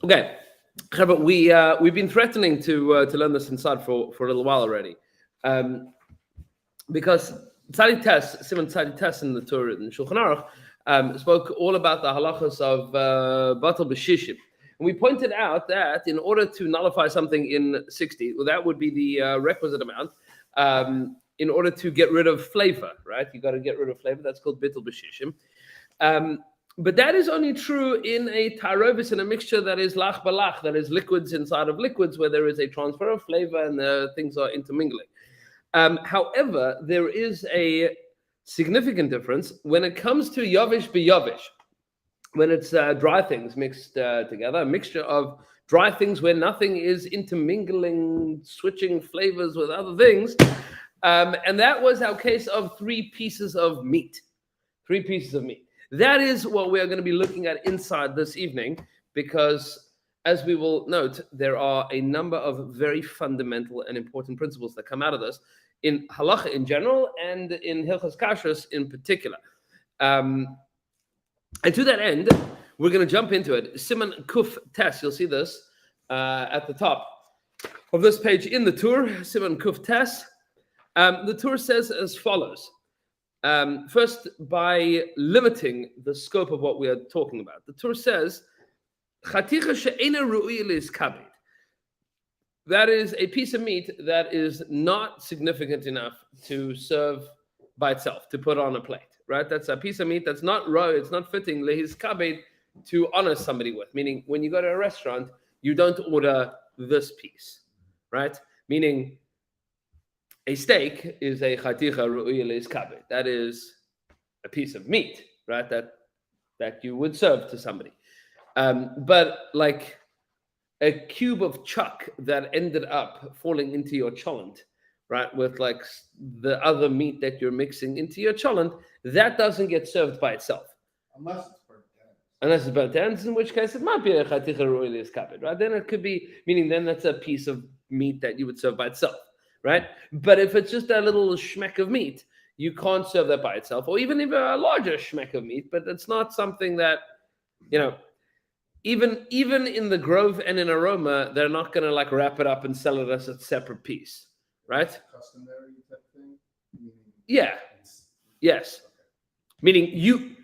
Okay, but we've been threatening to learn this inside for a little while already, because Siman Tzadi Tes in the Torah in Shulchan Aruch spoke all about the halachas of batal b'shishim, and we pointed out that in order to nullify something in 60, well, that would be the requisite amount. In order to get rid of flavor, right? You got to get rid of flavor. That's called batal b'shishim. But that is only true in a tarovis, in a mixture that is lach balach, that is liquids inside of liquids, where there is a transfer of flavor and things are intermingling. However, there is a significant difference when it comes to yavish b'yavish, when it's dry things mixed together, a mixture of dry things where nothing is intermingling, switching flavors with other things. And that was our case of 3 pieces of meat. 3 pieces of meat. That is what we are going to be looking at inside this evening, because as we will note, there are a number of very fundamental and important principles that come out of this in halacha in general and in Hilchos Kashrus in particular. And to that end, we're going to jump into it. Siman Kuf Tes, you'll see this at the top of this page in the Tur, Siman Kuf Tes. The Tur says as follows. First, by limiting the scope of what we are talking about, the Tur says, "Chaticha she'ena ru'iyah li'izkabed." That is a piece of meat that is not significant enough to serve by itself, to put on a plate. Right? That's a piece of meat that's not raw, it's not fitting li'izkabed to honor somebody with. Meaning, when you go to a restaurant, you don't order this piece, right? Meaning, a steak is a chaticha ru'iyah li'izkabed. That is a piece of meat, right? That you would serve to somebody. But like a cube of chuck that ended up falling into your cholent, right? With like the other meat that you're mixing into your cholent, that doesn't get served by itself. Unless it's burnt ends. Unless it's burnt ends, in which case it might be a chaticha ru'iyah li'izkabed, right? Then it could be, meaning then that's a piece of meat that you would serve by itself. Right? But if it's just a little schmeck of meat, you can't serve that by itself, or even a larger schmeck of meat, but it's not something that, even in the Grove and in Aroma, they're not going to like wrap it up and sell it as a separate piece, right? Customary type thing? Yeah. Yes. Meaning you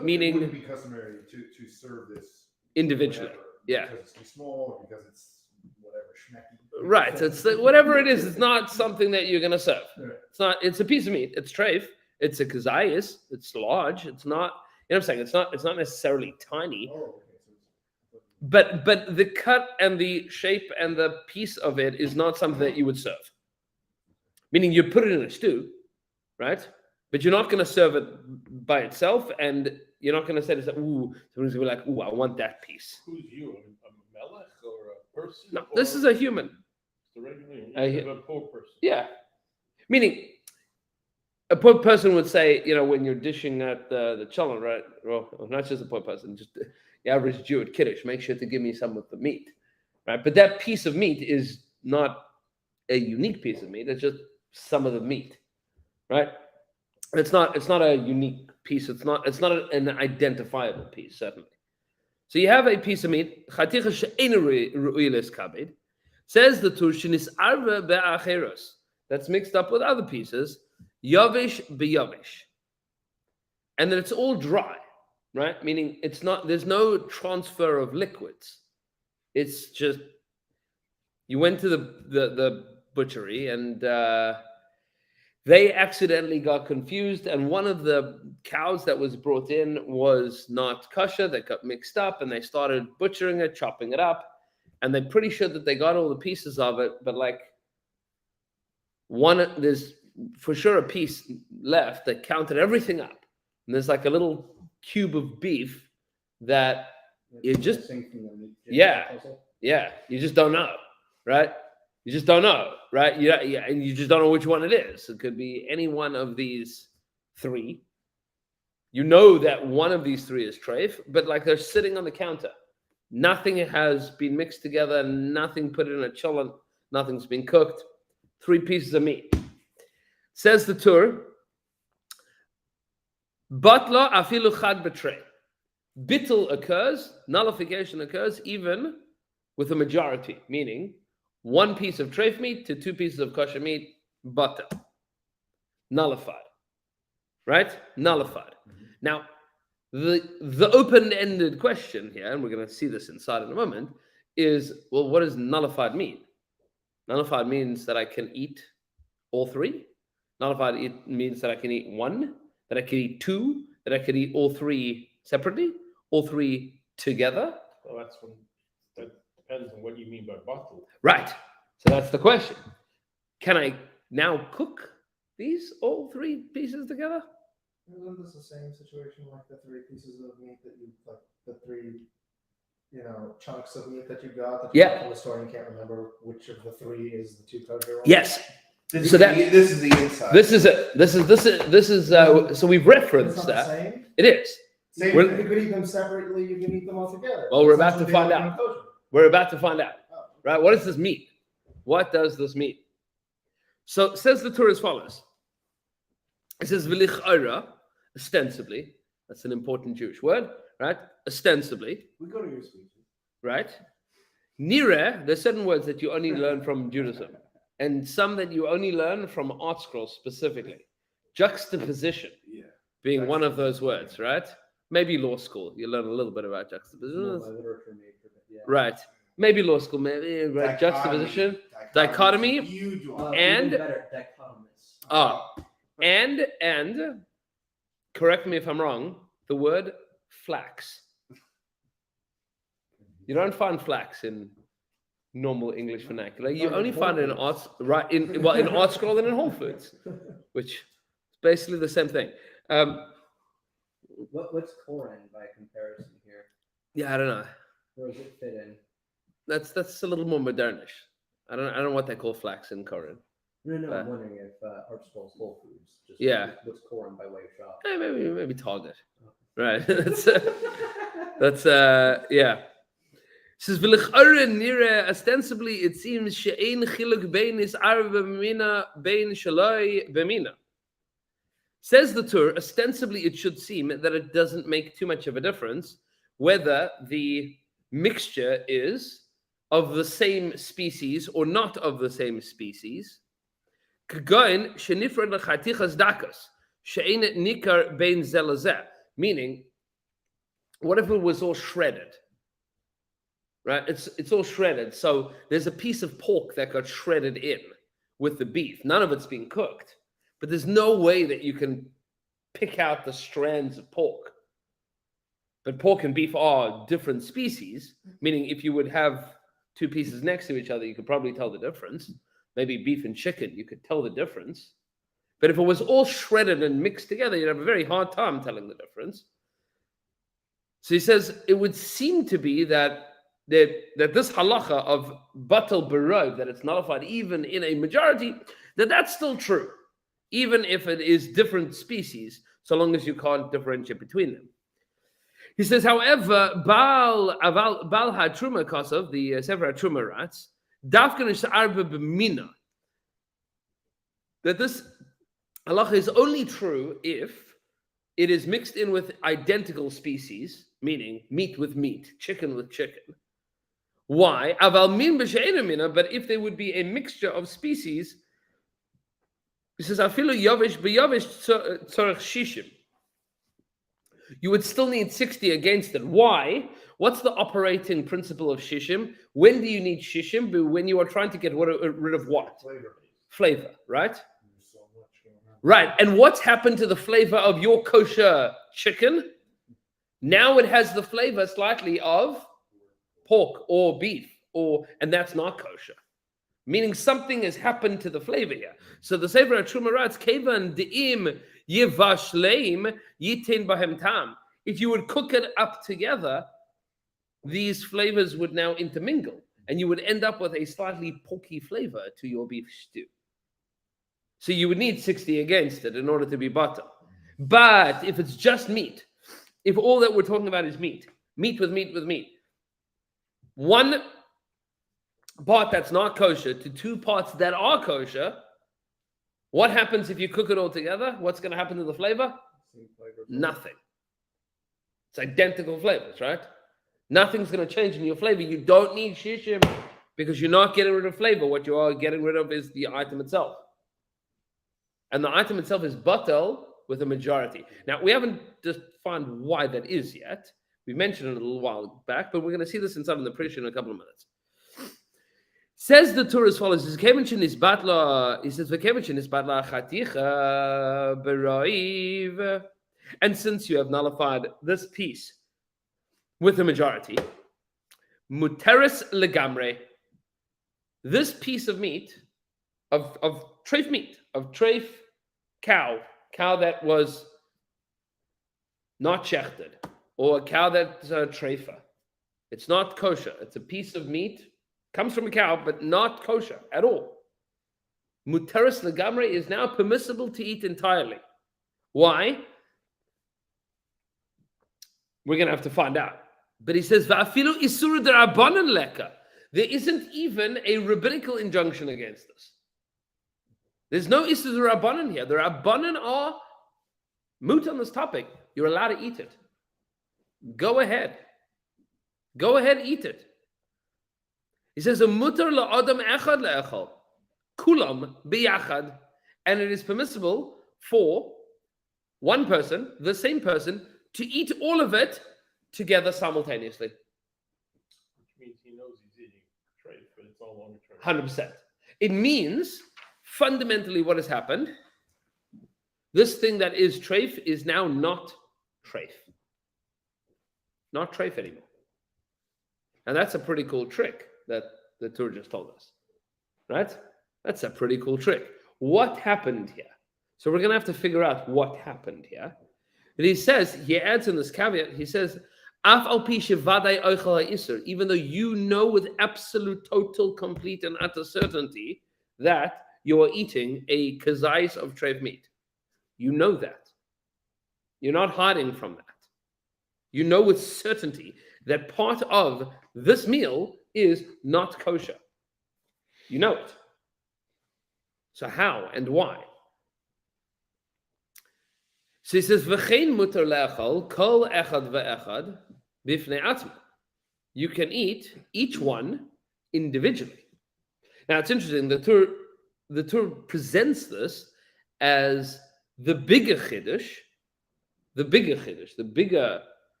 meaning... It wouldn't be customary to serve this individually. Yeah. Because it's too small, or because it's whatever, schmecky. Right, it's whatever it is. It's not something that you're going to serve. It's not. It's a piece of meat. It's treif. It's a kazayis. It's large. It's not. You know what I'm saying? It's not necessarily tiny. Oh, okay. But the cut and the shape and the piece of it is not something that you would serve. Meaning you put it in a stew, right? But you're not going to serve it by itself, and you're not going to say, "Ooh," someone's going to be like, "Ooh, I want that piece." Who's you? A melech or a person? No, this is a human. A poor person. Yeah. Meaning, a poor person would say, when you're dishing at the cholent, right? Well, not just a poor person, just the average Jew at Kiddush, make sure to give me some of the meat, right? But that piece of meat is not a unique piece of meat. It's just some of the meat, right? It's not a unique piece. It's not an identifiable piece, certainly. So you have a piece of meat, chaticha she'ena ru'iyah li'izkabed. Says the Tur, shinis arva be'acheros, that's mixed up with other pieces, yavish be'yavish, and then it's all dry, right? Meaning there's no transfer of liquids. It's just you went to the butchery and they accidentally got confused, and one of the cows that was brought in was not kosher. They got mixed up, and they started butchering it, chopping it up. And they're pretty sure that they got all the pieces of it, but like there's for sure a piece left. They counted everything up, and there's like a little cube of beef that you just you just don't know, right? You just don't know, right? And you just don't know which one it is. It could be any one of these 3. You know that one of these 3 is treif, but like they're sitting on the counter. Nothing has been mixed together, nothing put in a cholent, nothing's been cooked. 3 pieces of meat. Says the Tur, Batla afilu chad betray. Bittul occurs, nullification occurs even with a majority, meaning one piece of treif meat to two pieces of kosher meat, butter. Nullified. Right? Nullified. Now, the open-ended question here, and we're going to see this inside in a moment, is, well, what does nullified mean? Nullified means that I can eat all three. Nullified means that I can eat one, that I can eat two, that I can eat all three separately, all three together. Well, that depends on what you mean by bottle. Right. So that's the question. Can I now cook these all three pieces together? Isn't this the same situation like the three pieces of meat that you, like the three, chunks of meat that you got that you got from the store and you can't remember which of the three is the two kosher ones? Yes. This So is the inside. This is it. This is so we've referenced It's not that. the same? It is. Same, We're- you could eat them separately, you can eat them all together. Well, we're about to Essentially, find they out. become kosher. We're about to find out. Oh. Right? What does this mean? What does this mean? So it says the Torah as follows. It says v'lich'ora, ostensibly. That's an important Jewish word, right? Ostensibly, We go to your speeches. right? Nireh, there's certain words that you only learn from Judaism, and some that you only learn from art scrolls specifically. Juxtaposition being one of those words, right? Maybe law school, you learn a little bit about juxtaposition. More my literature major, but yeah. Right. Maybe law school, maybe right? Juxtaposition. Dichotomy. Huge one. And- even better, dichotomous. And correct me if I'm wrong, the word flax. You don't find flax in normal English vernacular. You only find it in art, right? In art scroll and in Whole Foods, which is basically the same thing. What's Koran by comparison here? Yeah, I don't know. Where does it fit in? That's a little more modernish. I don't know what they call flax in Korean. No, But- I'm wondering if Art Scrolls Whole Foods. Just Yeah. What's Koran by way of shop? Maybe Target. Right. that's yeah. It says "V'lech'ora nireh," ostensibly it seems she'ein chiluk bein is arba b'mina bein shaloi b'mina. Says the Torah, ostensibly it should seem that it doesn't make too much of a difference whether the mixture is of the same species or not of the same species. K'goin shenifrad l'chatichas dakas she'ein nikar bein zeh lezeh. Meaning, what if it was all shredded? Right? It's all shredded. So there's a piece of pork that got shredded in with the beef. None of it's being cooked. But there's no way that you can pick out the strands of pork. But pork and beef are different species, meaning if you would have two pieces next to each other, you could probably tell the difference. Maybe beef and chicken, you could tell the difference. But if it was all shredded and mixed together, you'd have a very hard time telling the difference. So he says it would seem to be that this halacha of batal berov, that it's nullified even in a majority, that's still true, even if it is different species, so long as you can't differentiate between them. He says, however, Baal HaTruma Kosov, the Sefer HaTruma writes, Dafkan Arba B'mina, that this halacha is only true if it is mixed in with identical species, meaning meat with meat, chicken with chicken. Why? Aval min b'she'ena mina, but if there would be a mixture of species, he says, afilu yavish b'yavish tzorech shishim. You would still need 60 against it. Why? What's the operating principle of shishim? When do you need shishim? But when you are trying to get rid of what? Flavor, right? There's so much going on. Right. And what's happened to the flavor of your kosher chicken? Now it has the flavor slightly of pork or beef, and that's not kosher. Meaning something has happened to the flavor here. So the Sefer HaTruma writes, Kevan de'im yivash leim yitin bahem tam. If you would cook it up together, these flavors would now intermingle, and you would end up with a slightly porky flavor to your beef stew. So you would need 60 against it in order to be butter. But if it's just meat, if all that we're talking about is meat with meat, one part that's not kosher to two parts that are kosher, what happens if you cook it all together? What's going to happen to the flavor? Same flavor. Nothing. It's identical flavors, right? Nothing's going to change in your flavor. You don't need shishim because you're not getting rid of flavor. What you are getting rid of is the item itself. And the item itself is batel with a majority. Now, we haven't defined why that is yet. We mentioned it a little while back, but we're going to see this inside of the Prisha in a couple of minutes. Says the Torah as follows: he says, "V'kevenshin isbatla chaticha b'roiv." And since you have nullified this piece with a majority, muteris legamre, this piece of meat, of treif meat, of treif cow that was not shechted, or a cow that's treifa. It's not kosher. It's a piece of meat, comes from a cow, but not kosher at all. Muteris legamre is now permissible to eat entirely. Why? We're going to have to find out. But he says, "Va'afilu isur d'Rabbanan leka." There isn't even a rabbinical injunction against this. There's no isur d'Rabbanan here. The Rabbanan are moot on this topic. You're allowed to eat it. Go ahead. Go ahead, eat it. He says, "Mutar la'adam echad le'echal, kulam biyachad," and it is permissible for one person, the same person, to eat all of it together simultaneously. Which means he knows he's eating treif, but it's no longer treif. 100%. It means fundamentally what has happened. This thing that is treif is now not treif. Not treif anymore. And that's a pretty cool trick that the Torah just told us. Right? That's a pretty cool trick. What happened here? So we're going to have to figure out what happened here. And he says, he adds in this caveat, he says, "Af al pi shevadai oichel ha'isur," even though you know with absolute, total, complete, and utter certainty that you are eating a kazais of treif meat. You know that. You're not hiding from that. You know with certainty that part of this meal is not kosher. You know it. So how and why? So he says, "V'chein mutar le'achal kol echad ve'echad b'fnei atzma." You can eat each one individually. Now it's interesting. The Torah presents this as the bigger chiddush. The bigger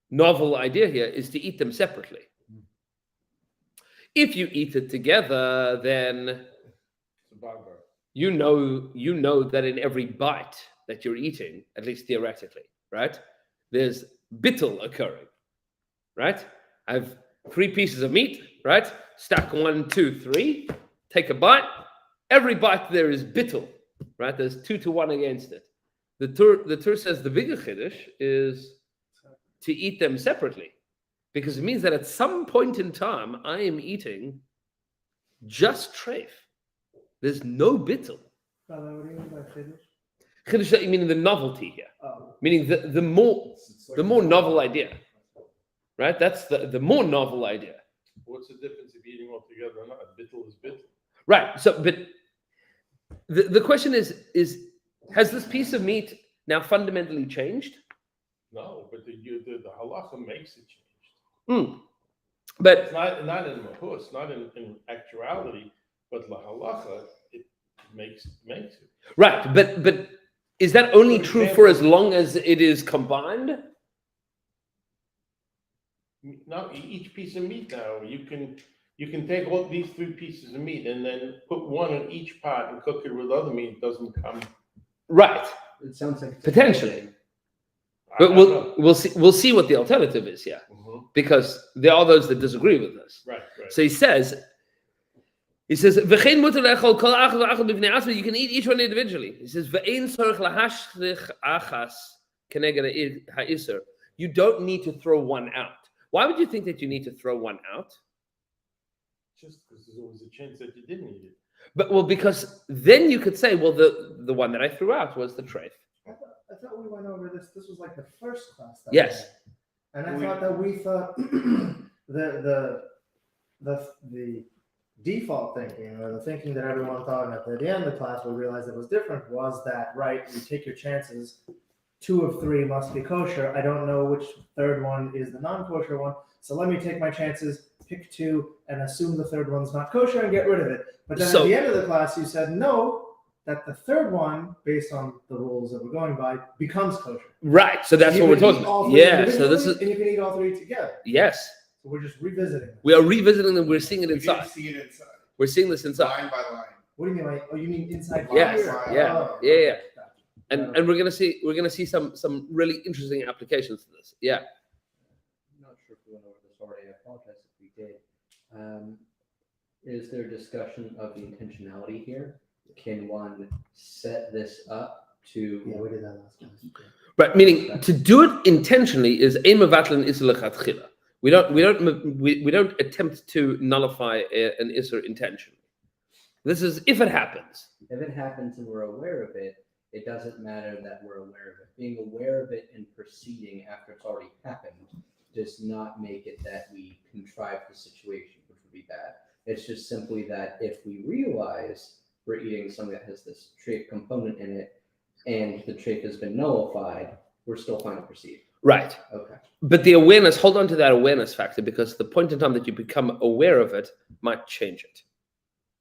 novel idea here is to eat them separately. If you eat it together, then It's a bugger. you know that in every bite that you're eating, at least theoretically, right? There's bittul occurring, right? I have 3 pieces of meat, right? Stack 1, 2, 3. Take a bite. Every bite there is bittul, right? There's 2 to 1 against it. The Torah says the bigger chiddush is to eat them separately, because it means that at some point in time I am eating just treif. There's no bittul. What do you mean by chiddush? Chiddush, meaning the novelty here, Oh, meaning the more novel idea, right? That's the more novel idea, What's the difference if eating all together or not? Bittul is bittul. right? So, but the question is has this piece of meat now fundamentally changed? No, but the halacha makes it change. But It's not in mahus, not in actuality, but the halacha it makes it. right, but is that only true for as long as it is combined? Now each piece of meat now you can take all these 3 pieces of meat and then put one in each pot and cook it with other meat. It doesn't come. Right, It sounds like potentially. I But don't know. we'll see what the alternative is here, Mhm. because there are those that disagree with this. Right. So he says, "V'chein mutar le'echol kol echad ve'echad b'fnei atzma." You can eat each one individually. He says, "Ve'ein tzorich lahashrich achas keneged ha'isur." You don't need to throw one out. Why would you think that you need to throw one out? Just because there's always a chance that you didn't eat it. But because then you could say, well, the one that I threw out was the treif. I thought we went over this. This was like the first class. That Yes. we had. And I thought that we thought the default thinking, or the thinking that everyone thought, and at the end of the class we realized it was different, was that, right, you take your chances 2 of 3 must be kosher. I don't know which third one is the non-kosher one. So let me take my chances, pick 2, and assume the third one's not kosher and get rid of it. But then So- at the end of the class, you said no, that the third one, based on the rules that we're going by, becomes kosher. Right. So that's You what we're can talking eat all about. 3 Yeah. So this individually, is and you can eat all 3 together. yes. So we're just revisiting this. We are revisiting them. We're seeing it We inside. didn't see it inside, We're seeing this inside. line by line. What do you mean? Like, oh, you mean inside? Yes, here? yeah, Oh, yeah, okay, yeah. gotcha. And we're gonna see some really interesting applications to this. Yeah. I'm not sure if we went over this already. I apologize if we did. Is there discussion of the intentionality here? Can one set this up Yeah, to? we did that last time. Right. Meaning to do it intentionally is emavatlan isur lechatchila. We don't attempt to nullify an isur intentionally. This is if it happens. If it happens and we're aware of it, it doesn't matter that we're aware of it. Being aware of it and proceeding after it's already happened does not make it that we contrive the situation, which would be bad. It's just simply that if we realize we're eating something that has this treif component in it and the treif has been nullified, we're still fine to proceed. Right. Okay. But the awareness, hold on to that awareness factor, because the point in time that you become aware of it might change it.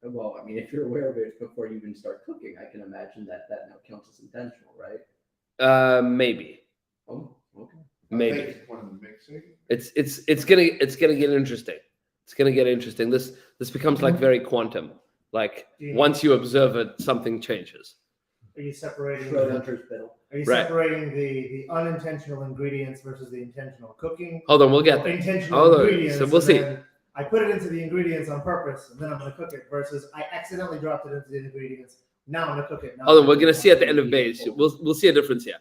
Well, I mean, if you're aware of it before you even start cooking, I can imagine that now counts as intentional, right? Maybe. Oh, okay. Maybe. I think when mixing, It's gonna get interesting. It's gonna get interesting. This becomes like very quantum. Like once you observe it, something changes. Are you separating? Schrodinger's fiddle. Are you Right. separating the unintentional ingredients versus the intentional cooking? Hold on, we'll get there. Intentional Hold on. ingredients. So we'll and see. then I put it into the ingredients on purpose, and then I'm going to cook it. Versus I accidentally dropped it into the ingredients. Now I'm going to cook it. Now Hold on, I'm we're gonna gonna see at the end of base. We'll see a difference here.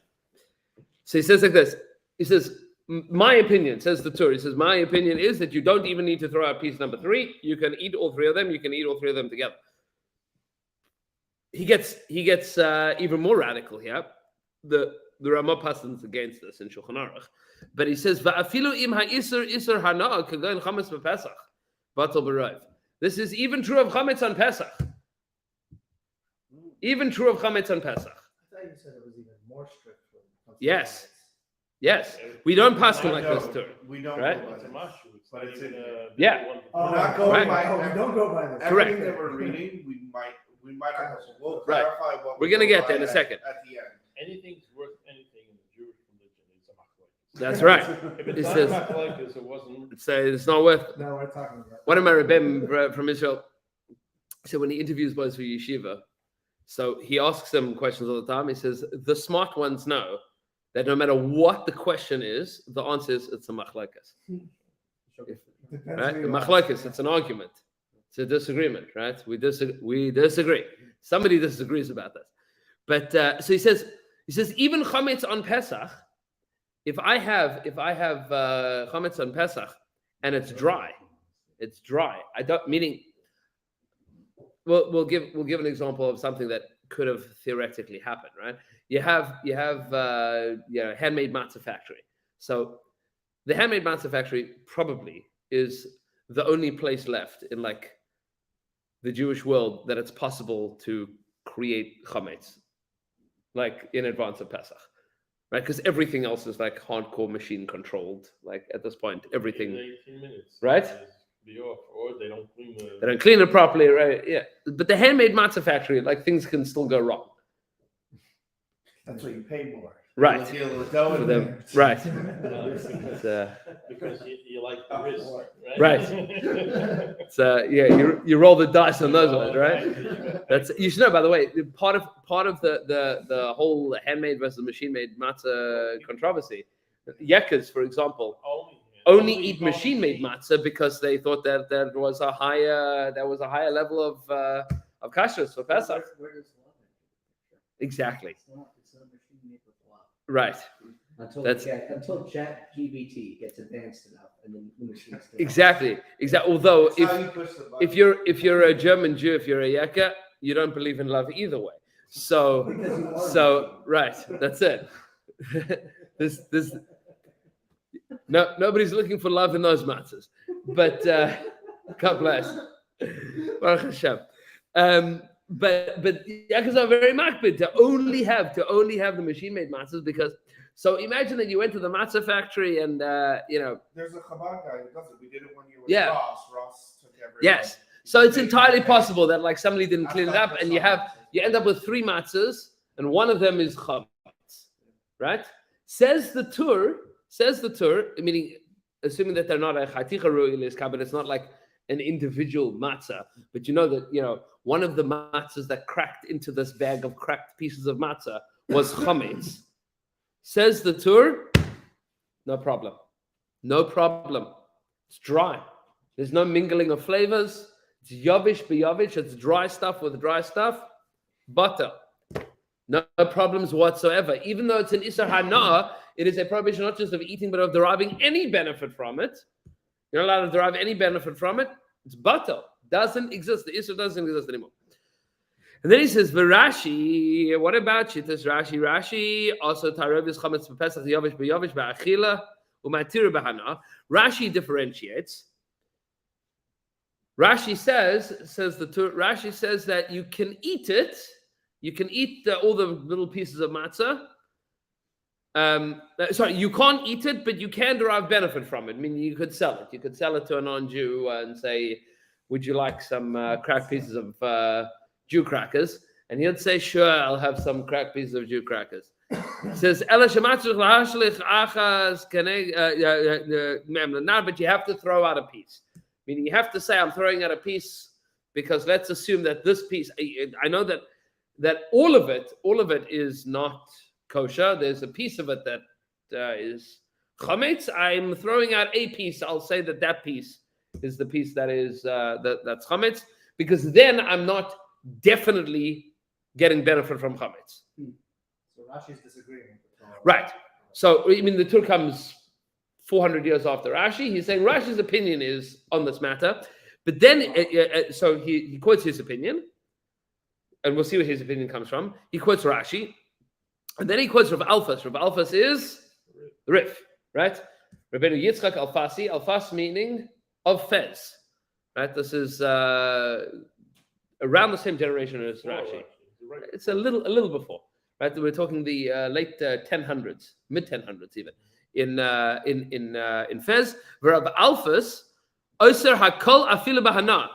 So he says like this. He says, my opinion, says the Torah. He says, my opinion is that you don't even need to throw out piece number 3. You can eat all 3 of them. You can eat all 3 of them together. He gets even more radical here. The Ramah passes against this in Shulchan Aruch, but he says, "Va'afilu im ha'isur isur hana kagon chametz b'Pesach, batal b'rayv." This is even true of chametz on Pesach. Even true of chametz on Pesach. I thought you said it was even more strict. when it comes to Yes. diets. Yes, we don't pass them like this, Torah. we don't Right? go by It's a this. mushroom. It's But not it's even in- a Yeah. big one. Oh, We're not not going Right. by Oh, we don't go by this. Correct. everything that we're reading. We might have, we'll Right. clarify what We're we gonna go get by there in a second. At the end. Anything's worth anything in the Jewish religion is a machlokes. That's right. If It it's says- not machlokes, it wasn't. It's not worth it. No, we're talking about. One of my Rebbeim from Israel, so when he interviews boys for yeshiva, so he asks them questions all the time. He says, the smart ones know that no matter what the question is, the answer is it's a machlokes. Depends Right? who you ask. Machlokes, it's an argument. It's a disagreement, right? We disagree. Somebody disagrees about this. But so he says even chametz on Pesach, if I have chametz on Pesach and it's dry. I don't meaning. We'll give an example of something that could have theoretically happened, right? You have handmade matzah factory. So the handmade matzah factory probably is the only place left in like the Jewish world that it's possible to create chametz, like in advance of Pesach, right? Because everything else is like hardcore machine controlled. Like at this point, everything 18 minutes. Right? Be off, or they don't clean the. they don't clean it properly, right? Yeah, but the handmade matzah factory, like things can still go wrong, That's what you pay more. right? Deal with dough For in them, there. right? No, It's, because you like the risk, right? Right. You roll the dice on those ones, right? That's you should know. By the way, part of the whole handmade versus machine-made matzah controversy. Yekkers, for example, only eat machine-made matzah because they thought that there was a higher level of kashrus for Pesach. Where does love enter? Exactly. It's not machine made with love. Right. Until Chat GBT gets advanced enough, and then the machines. Exactly. Although That's how you push the button. if you're a German Jew, if you're a Yekker, you don't believe in love either way. So right, that's it. this nobody's looking for love in those matters, but God bless. Baruch Hashem. but Yaakov are very makbid to only have the machine made matzahs because. So imagine that you went to the matzah factory and There's a Chabad guy who does it. We did it one year with Yeah. Ross. Ross took every. Yes. So it's entirely possible that like somebody didn't clean it up, and you end up with 3 matzahs, and one of them is chametz, right? Says the Tur, meaning assuming that they're not a chaticha ru'ilis, but it's not like an individual matzah, but you know that one of the matzahs that cracked into this bag of cracked pieces of matzah was chametz. Says the Tur, no problem. It's dry. There's no mingling of flavors. It's yavish b'yavish. It's dry stuff with dry stuff. Butter. No problems whatsoever. Even though it's an Isser Hana'ah, it is a prohibition not just of eating, but of deriving any benefit from it. You're not allowed to derive any benefit from it. It's butter. Doesn't exist. The Isser doesn't exist anymore. And then he says, Rashi, what about Shittas Rashi? Rashi also Tarovis Chametz B'Pesach Yavish B'Yavish B'Achila U'Matir B'Hana. Rashi differentiates. Rashi says that you can eat it. You can eat all the little pieces of matzah. You can't eat it, but you can derive benefit from it. I mean, you could sell it. You could sell it to a non-Jew and say, would you like some cracked pieces of Jew crackers? And he'd say, sure, I'll have some cracked pieces of Jew crackers. It says, but you have to throw out a piece. Meaning you have to say, I'm throwing out a piece because let's assume that this piece, I know that all of it is not kosher. There's a piece of it that is chametz. I'm throwing out a piece. I'll say that piece is the piece that is that's chametz, because then I'm not definitely getting benefit from chametz. So Rashi's disagreeing. Right. So I mean, the Tur comes 400 years after Rashi. He's saying Rashi's opinion is on this matter, but then so he quotes his opinion, and we'll see where his opinion comes from. He quotes Rashi, and then he quotes Rav Alfas. Rav Alfas is the Rif, right? Rabbeinu Yitzchak Alfasi. Alfas meaning of Fez, right? This is around the same generation as Rashi. It's a little before, right? We're talking the late 1000s, mid 1000s even. In Fez, Rav Alfas, Oser Hakol Afilu Bahana.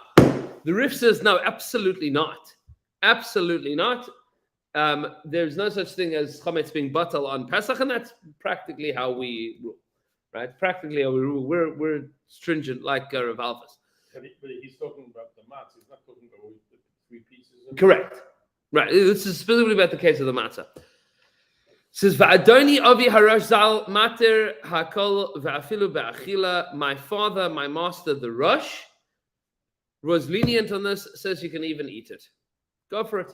The Rif says no, absolutely not. Absolutely not. There's no such thing as chametz being batal on Pesach, and that's practically how we rule, right? Practically how we rule. We're stringent like Rav Alfas. But he's talking about the matzah. He's not talking about the 3 pieces. Correct. Right. This is specifically about the case of the matzah. Says Va'adoni Avi Harash Zal Mater Hakol Va'afilu Ba'achila. My father, my master, the Rosh, was lenient on this. Says you can even eat it. Go for it.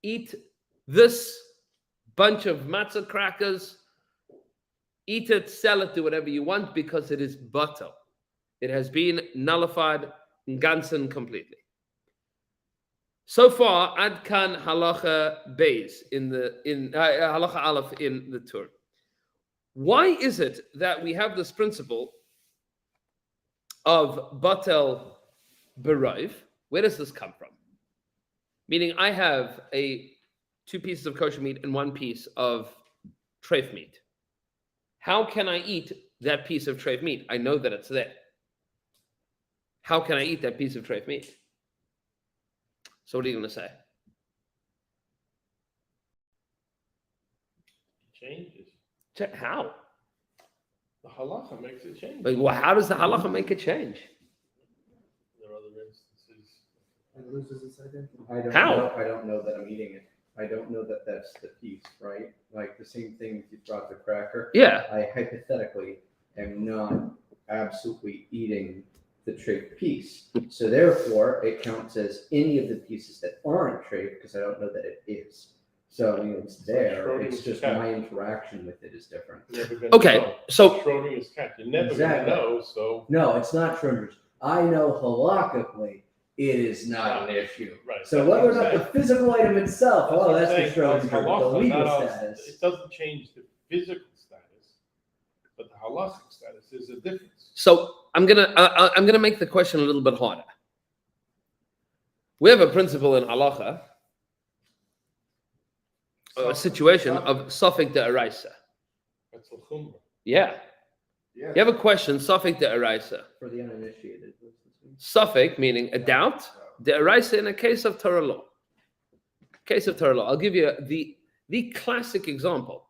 Eat this bunch of matzah crackers. Eat it, sell it, do whatever you want, because it is butter. It has been nullified ganzen completely. So far, Adkan Halacha Beis in Halacha Aleph in the Tur. Why is it that we have this principle of Batel Berayv? Where does this come from? Meaning, I have 2 pieces of kosher meat and 1 piece of treif meat. How can I eat that piece of treif meat? I know that it's there. How can I eat that piece of treif meat? So what are you going to say? Changes. How? The halacha makes it change. Well, how does the halacha make it change? There are other instances. And loses its identity. I don't know that I'm eating it. I don't know that that's the piece, right? Like the same thing if you brought the cracker. Yeah. I hypothetically am not absolutely eating the treif piece. So therefore, it counts as any of the pieces that aren't treif because I don't know that it is. So I mean, it's there. It's just my interaction with it is different. Okay, so Schrodinger's cat. You're never Exactly. going to know. So No, it's not Schrodinger's. I know halakhically it is not an issue. right. So That's whether or what I'm not the saying. physical item itself, That's what I'm that's the saying, Schrodinger, it's but the halacha, legal not all- status. It doesn't change the physical status, but the halachic status is a difference. I'm gonna make the question a little bit harder. We have a principle in halacha, a situation of safek de'oraisa. That's a chumrah. Yeah. Yeah. You have a question, safek de'oraisa. For the uninitiated. what's this mean? Safek meaning a doubt, de'oraisa in a case of Torah law. Case of Torah law. I'll give you the classic example.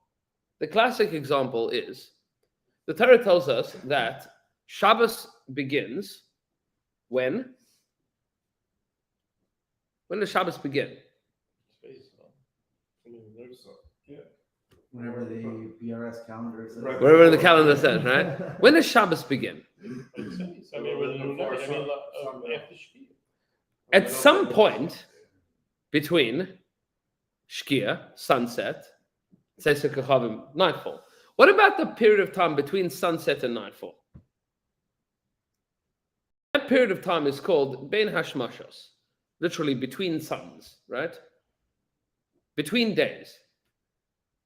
The classic example is the Torah tells us that Shabbos begins when? When does Shabbos begin? Space, I mean, there's Whenever the BRS calendar says. Right. Wherever the calendar says, right? When does Shabbos begin? it says, I mean, with the new night, I mean, after Shkia. At some point between Shkia, sunset, Tzeiser Kechavim, nightfall. What about the period of time between sunset and nightfall? That period of time is called Bein Hashmashos, literally between suns, right? Between days.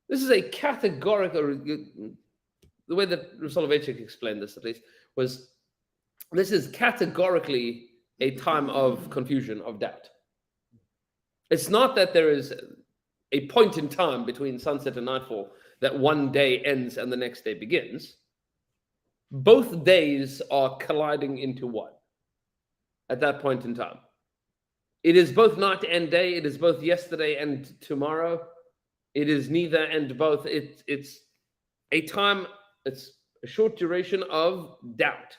This is a categorical, the way that Rav Soloveitchik explained this at least, was this is categorically a time of confusion, of doubt. It's not that there is a point in time between sunset and nightfall that one day ends and the next day begins. Both days are colliding into one at that point in time. It is both night and day. It is both yesterday and tomorrow. It is neither and both. It's a time, it's a short duration of doubt.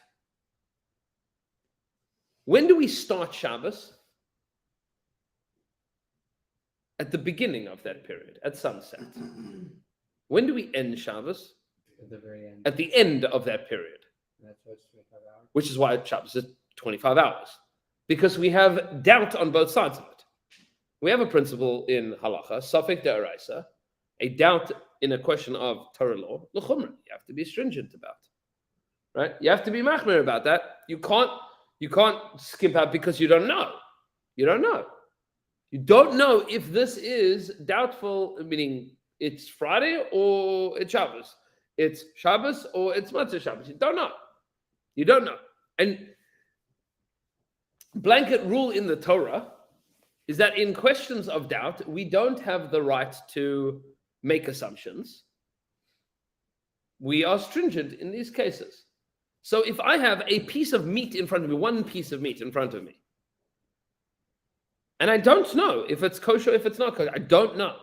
When do we start Shabbos? At the beginning of that period, at sunset. When do we end Shabbos? At the very end. At the end of that period, That's why it's 25 hours. which is why Shabbos is 25 hours. Because we have doubt on both sides of it. We have a principle in halacha, safek de'oraisa, a doubt in a question of Torah law, l'chumra. You have to be stringent about, right? You have to be machmir about that. You can't skip out because you don't know. You don't know. You don't know if this is doubtful, meaning it's Friday or it's Shabbos. It's Shabbos or it's Matzah Shabbos. You don't know. You don't know. And blanket rule in the Torah is that in questions of doubt, we don't have the right to make assumptions. We are stringent in these cases. So if I have a piece of meat in front of me, one piece of meat in front of me, and I don't know if it's kosher, if it's not kosher, I don't know.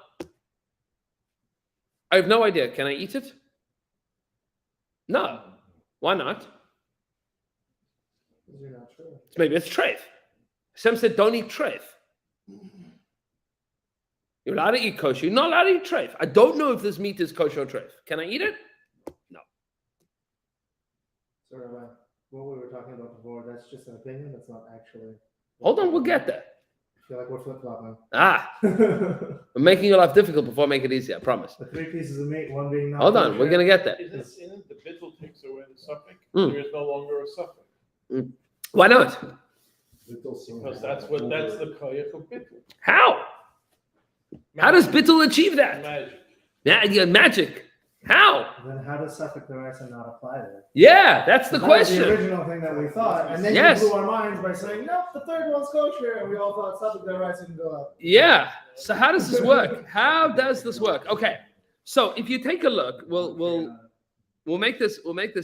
I have no idea. Can I eat it? No. Why not? You're not sure. Maybe it's treif. Hashem said, don't eat treif. You're allowed to eat kosher. You're not allowed to eat treif. I don't know if this meat is kosher or treif. Can I eat it? No. So, Rabbi, what we were talking about before, that's just an opinion. That's not actually. Hold on, we'll get there. I feel like we're flip flopping. I'm making your life difficult before I make it easy, I promise. The three pieces of meat, one being not. Hold on, kosher. we're going to get there. Isn't the bittul takes away the suffix? Mm. There is no longer a suffix. Why not? Because that's the koyach of bittul. How? How does Bittul achieve that? Magic. Yeah, magic. How? Then how does Suffolk Derisa not apply there? Yeah, that's the That was question. the original thing that we thought, and then Yes. you blew our minds by saying, nope, the third one's kosher, and we all thought Suffolk Derisa can go up. Yeah. So how does this work? How does this work? Okay. So if you take a look, we'll make this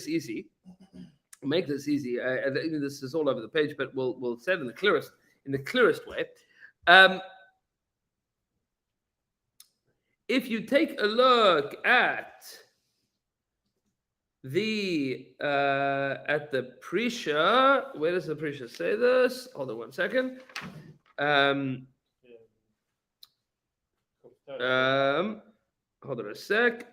easy. We'll make this easy. This is all over the page, but we'll say it in the clearest way. If you take a look at the Prisha, where does the Prisha say this? Hold on 1 second. Hold on a sec.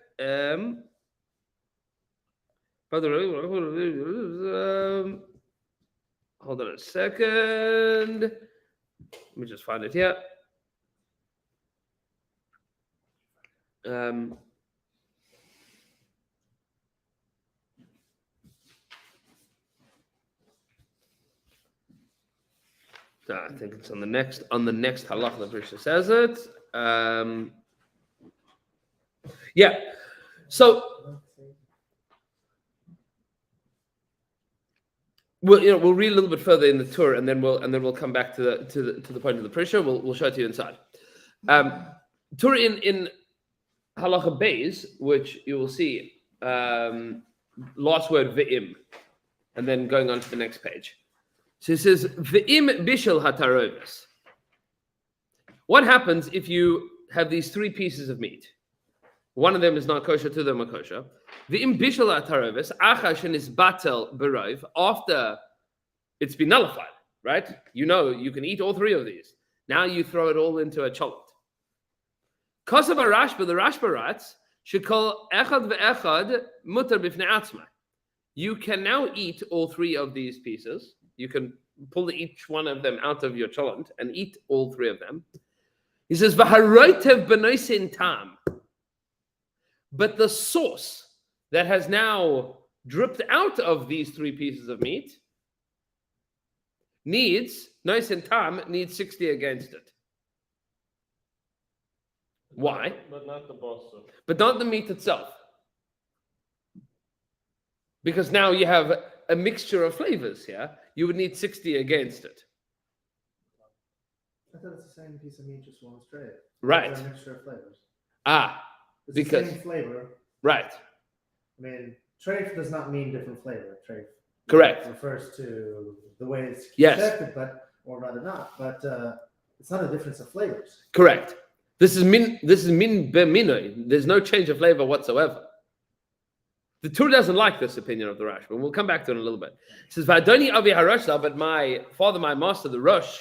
Hold on a second. Let me just find it here. I think it's on the next halach. The Brisha says it. Yeah. So we'll read a little bit further in the tour, and then we'll come back to the point of the pressure. We'll show it to you inside. Tour in halacha beis, which you will see last word ve'im, and then going on to the next page. So it says ve'im bishel hatarovis. What happens if you have these three pieces of meat? One of them is not kosher, two of them are kosher. Ve'im bishel hatarovis achash is batel berov, after it's been nullified, right? You know you can eat all three of these. Now you throw it all into a cholent. Kosav Rashba, the Rashba writes, shekol echad ve'echad mutar bifnei atzma. You can now eat all three of these pieces. You can pull each one of them out of your cholent and eat all three of them. He says, v'haroitev b'noisin tam. But the sauce that has now dripped out of these three pieces of meat needs 60 against it. Why? But not the bossa. But not the meat itself. Because now you have a mixture of flavors here. You would need 60 against it. I thought it's the same piece of meat, just one straight. Right. It's a mixture of flavors. It's Because the same flavor. right. I mean, treif does not mean different flavor. Treif Correct. refers to the way it's Yes. constructed, or rather not. But it's not a difference of flavors. Correct. This is min b'minoi. There's no change of flavor whatsoever. The Torah doesn't like this opinion of the Rosh, but we'll come back to it in a little bit. It says, "V'adoni avi harashla," but my father, my master, the Rosh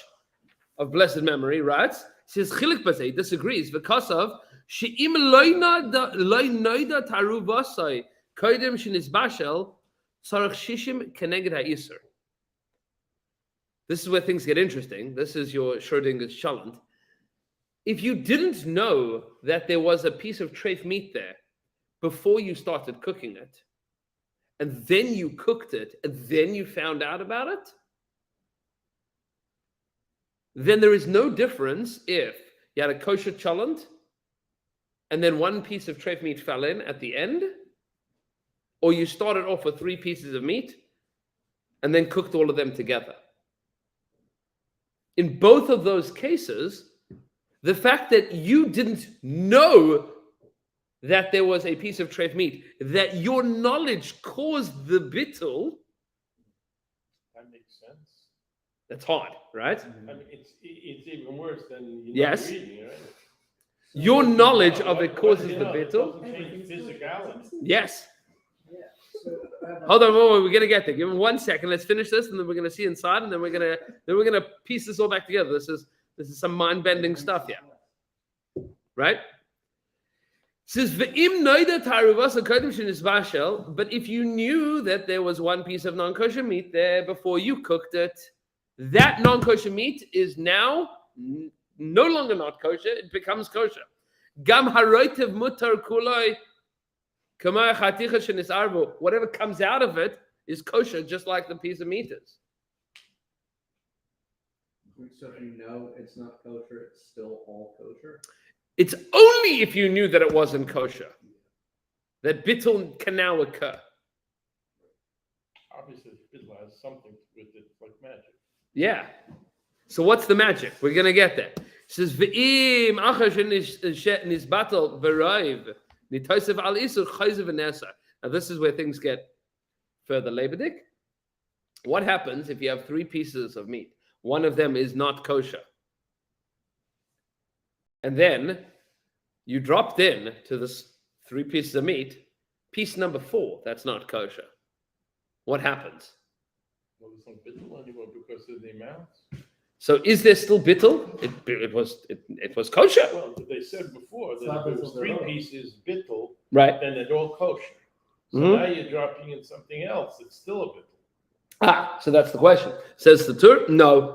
of blessed memory, writes, says Chilik Basei disagrees because of she'im loyna noida taruvasai kodim shenisbashel sarach shishim keneged ha'isur. This is where things get interesting. This is your Schrodinger's cholent. If you didn't know that there was a piece of treif meat there before you started cooking it, and then you cooked it, and then you found out about it, then there is no difference if you had a kosher cholent and then one piece of treif meat fell in at the end, or you started off with three pieces of meat and then cooked all of them together. In both of those cases, the fact that you didn't know that there was a piece of treif meat, that your knowledge caused the bittul, That makes sense. that's hard, right? I mean, it's even worse than Yes. reading, right? Your knowledge of it causes the It bittul. doesn't change physicality. Yes. Yeah. So, Hold on, we're gonna get there. Give me 1 second. Let's finish this, and then we're gonna see inside, and then we're gonna piece this all back together. This is some mind-bending stuff here, right? It says ve'im noida taruvas kodim shenisbashel. But if you knew that there was one piece of non-kosher meat there before you cooked it, that non-kosher meat is now no longer not kosher. It becomes kosher. Gam haroitev mutar kuloi. Whatever comes out of it is kosher, just like the piece of meat is. So if you know it's not kosher, it's still all kosher? It's only if you knew that it wasn't kosher that bittul can now occur. Obviously, bittul has something with it, like magic. Yeah. So what's the magic? We're going to get there. It says, V'im achash nisbatel v'raiv. Now this is where things get further labedic. What happens if you have three pieces of meat? One of them is not kosher. And then you dropped in to this three pieces of meat, piece number 4, that's not kosher. What happens? Well, there's no bittul anymore because of the amounts. So is there still bittul? It was kosher. Well, they said before that not if it was bittul, 3 they're all. pieces bittul, Right. then they're all kosher. So Mhm. now you're dropping in something else. It's still a bittul. So that's the question. Says the Tur, no.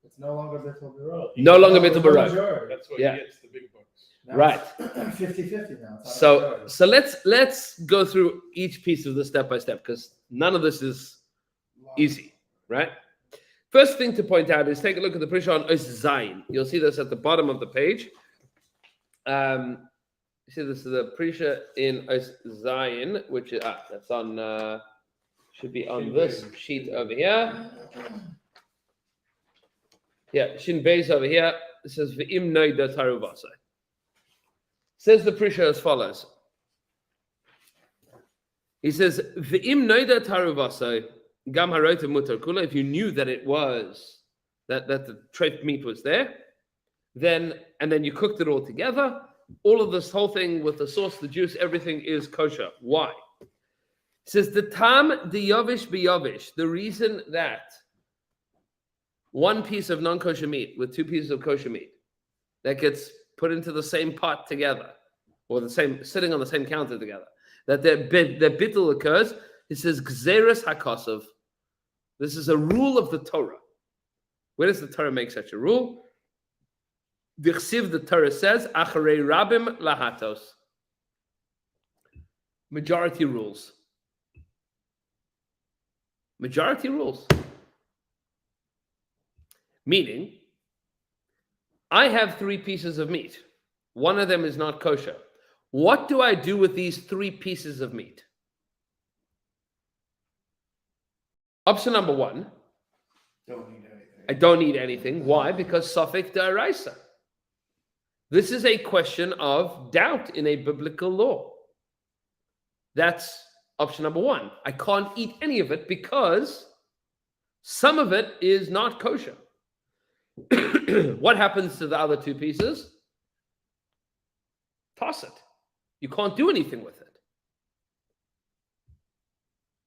it's no longer bittul b'rov. No longer bittul b'rov. Majority. That's what Yeah. gets the big bucks. Now Right. it's 50-50 now. It's not a So majority. let's go through each piece of this step by step, because none of this is easy, right? First thing to point out is take a look at the Prisha on Os Zayin. You'll see this at the bottom of the page. You see this is the Prisha in Os Zayin, which is that's on should be on this sheet over here. Yeah, Shin Beis over here. It says V'im noida taruvasai. Says the Prisha as follows. He says V'im noida taruvasai gam harota mutar kula. If you knew that it was that the treif meat was there, then you cooked it all together. All of this whole thing with the sauce, the juice, everything is kosher. Why? It says the tam the yavish biyavish. The reason that one piece of non-kosher meat with two pieces of kosher meat that gets put into the same pot together, or the same sitting on the same counter together, that their bittul occurs. It says gzeres hakosov. This is a rule of the Torah. Where does the Torah make such a rule? The Torah says acharei rabim lahatos. Majority rules. Majority rules. Meaning, I have 3 pieces of meat. One of them is not kosher. What do I do with these 3 pieces of meat? Option number 1. Don't need anything. I don't need anything. Why? Because Safek Da'araisa. This is a question of doubt in a biblical law. That's option number 1. I can't eat any of it because some of it is not kosher. What happens to the other 2 pieces? Toss it. You can't do anything with it.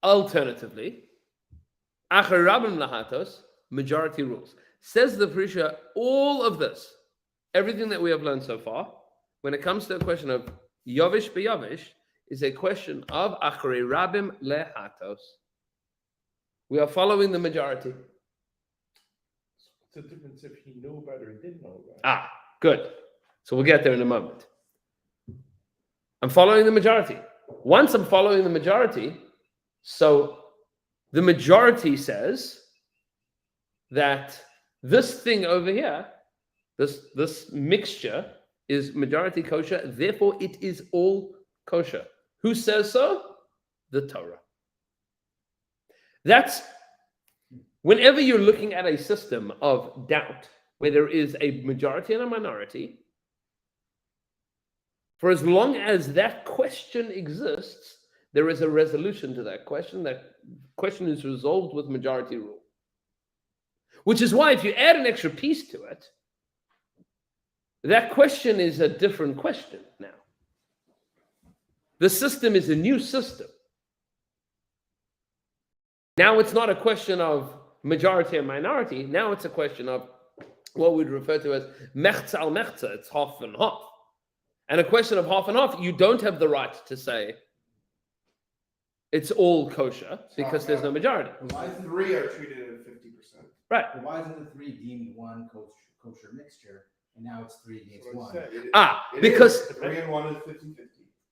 Alternatively, achar rabim lahatos, majority rules. Says the Prisha, all of this, everything that we have learned so far, when it comes to a question of yavish beyavish, is a question of acharei rabim lehatos. We are following the majority. What's the difference if he knew about it or didn't know about it? Ah, good. So we'll get there in a moment. I'm following the majority. Once I'm following the majority, so the majority says that this thing over here, this mixture is majority kosher, therefore it is all kosher. Who says so? The Torah. That's whenever you're looking at a system of doubt where there is a majority and a minority, for as long as that question exists, there is a resolution to that question. That question is resolved with majority rule. Which is why if you add an extra piece to it, that question is a different question now. The system is a new system. Now it's not a question of majority and minority. Now it's a question of what we'd refer to as mechza al mechza. It's half and half. And a question of half and half, you don't have the right to say it's all kosher because there's no majority. Why 3 are treated at 50%? Right. Well, why isn't the 3 deemed one kosher mixture, and now it's 3 against 1? Because 3 and 1 is 50-50.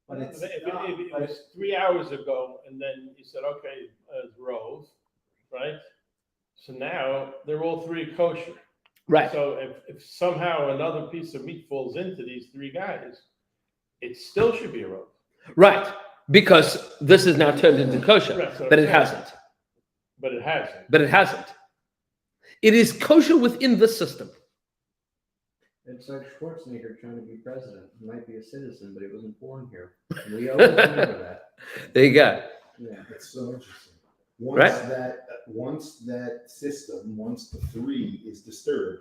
But it's If not, it but was 3 hours ago, and then you said, okay, rows, right? So now they're all 3 kosher. right. So if somehow another piece of meat falls into these 3 guys, it still should be a row. Right. Because this is now turned into kosher. Right, so But it it's- hasn't. But it hasn't. But it hasn't. It is kosher within the system. it's like Schwarzenegger trying to be president. He might be a citizen, but he wasn't born here. And we always remember that. There you go. Yeah. That's so interesting. Right. Once that system, once the 3 is disturbed,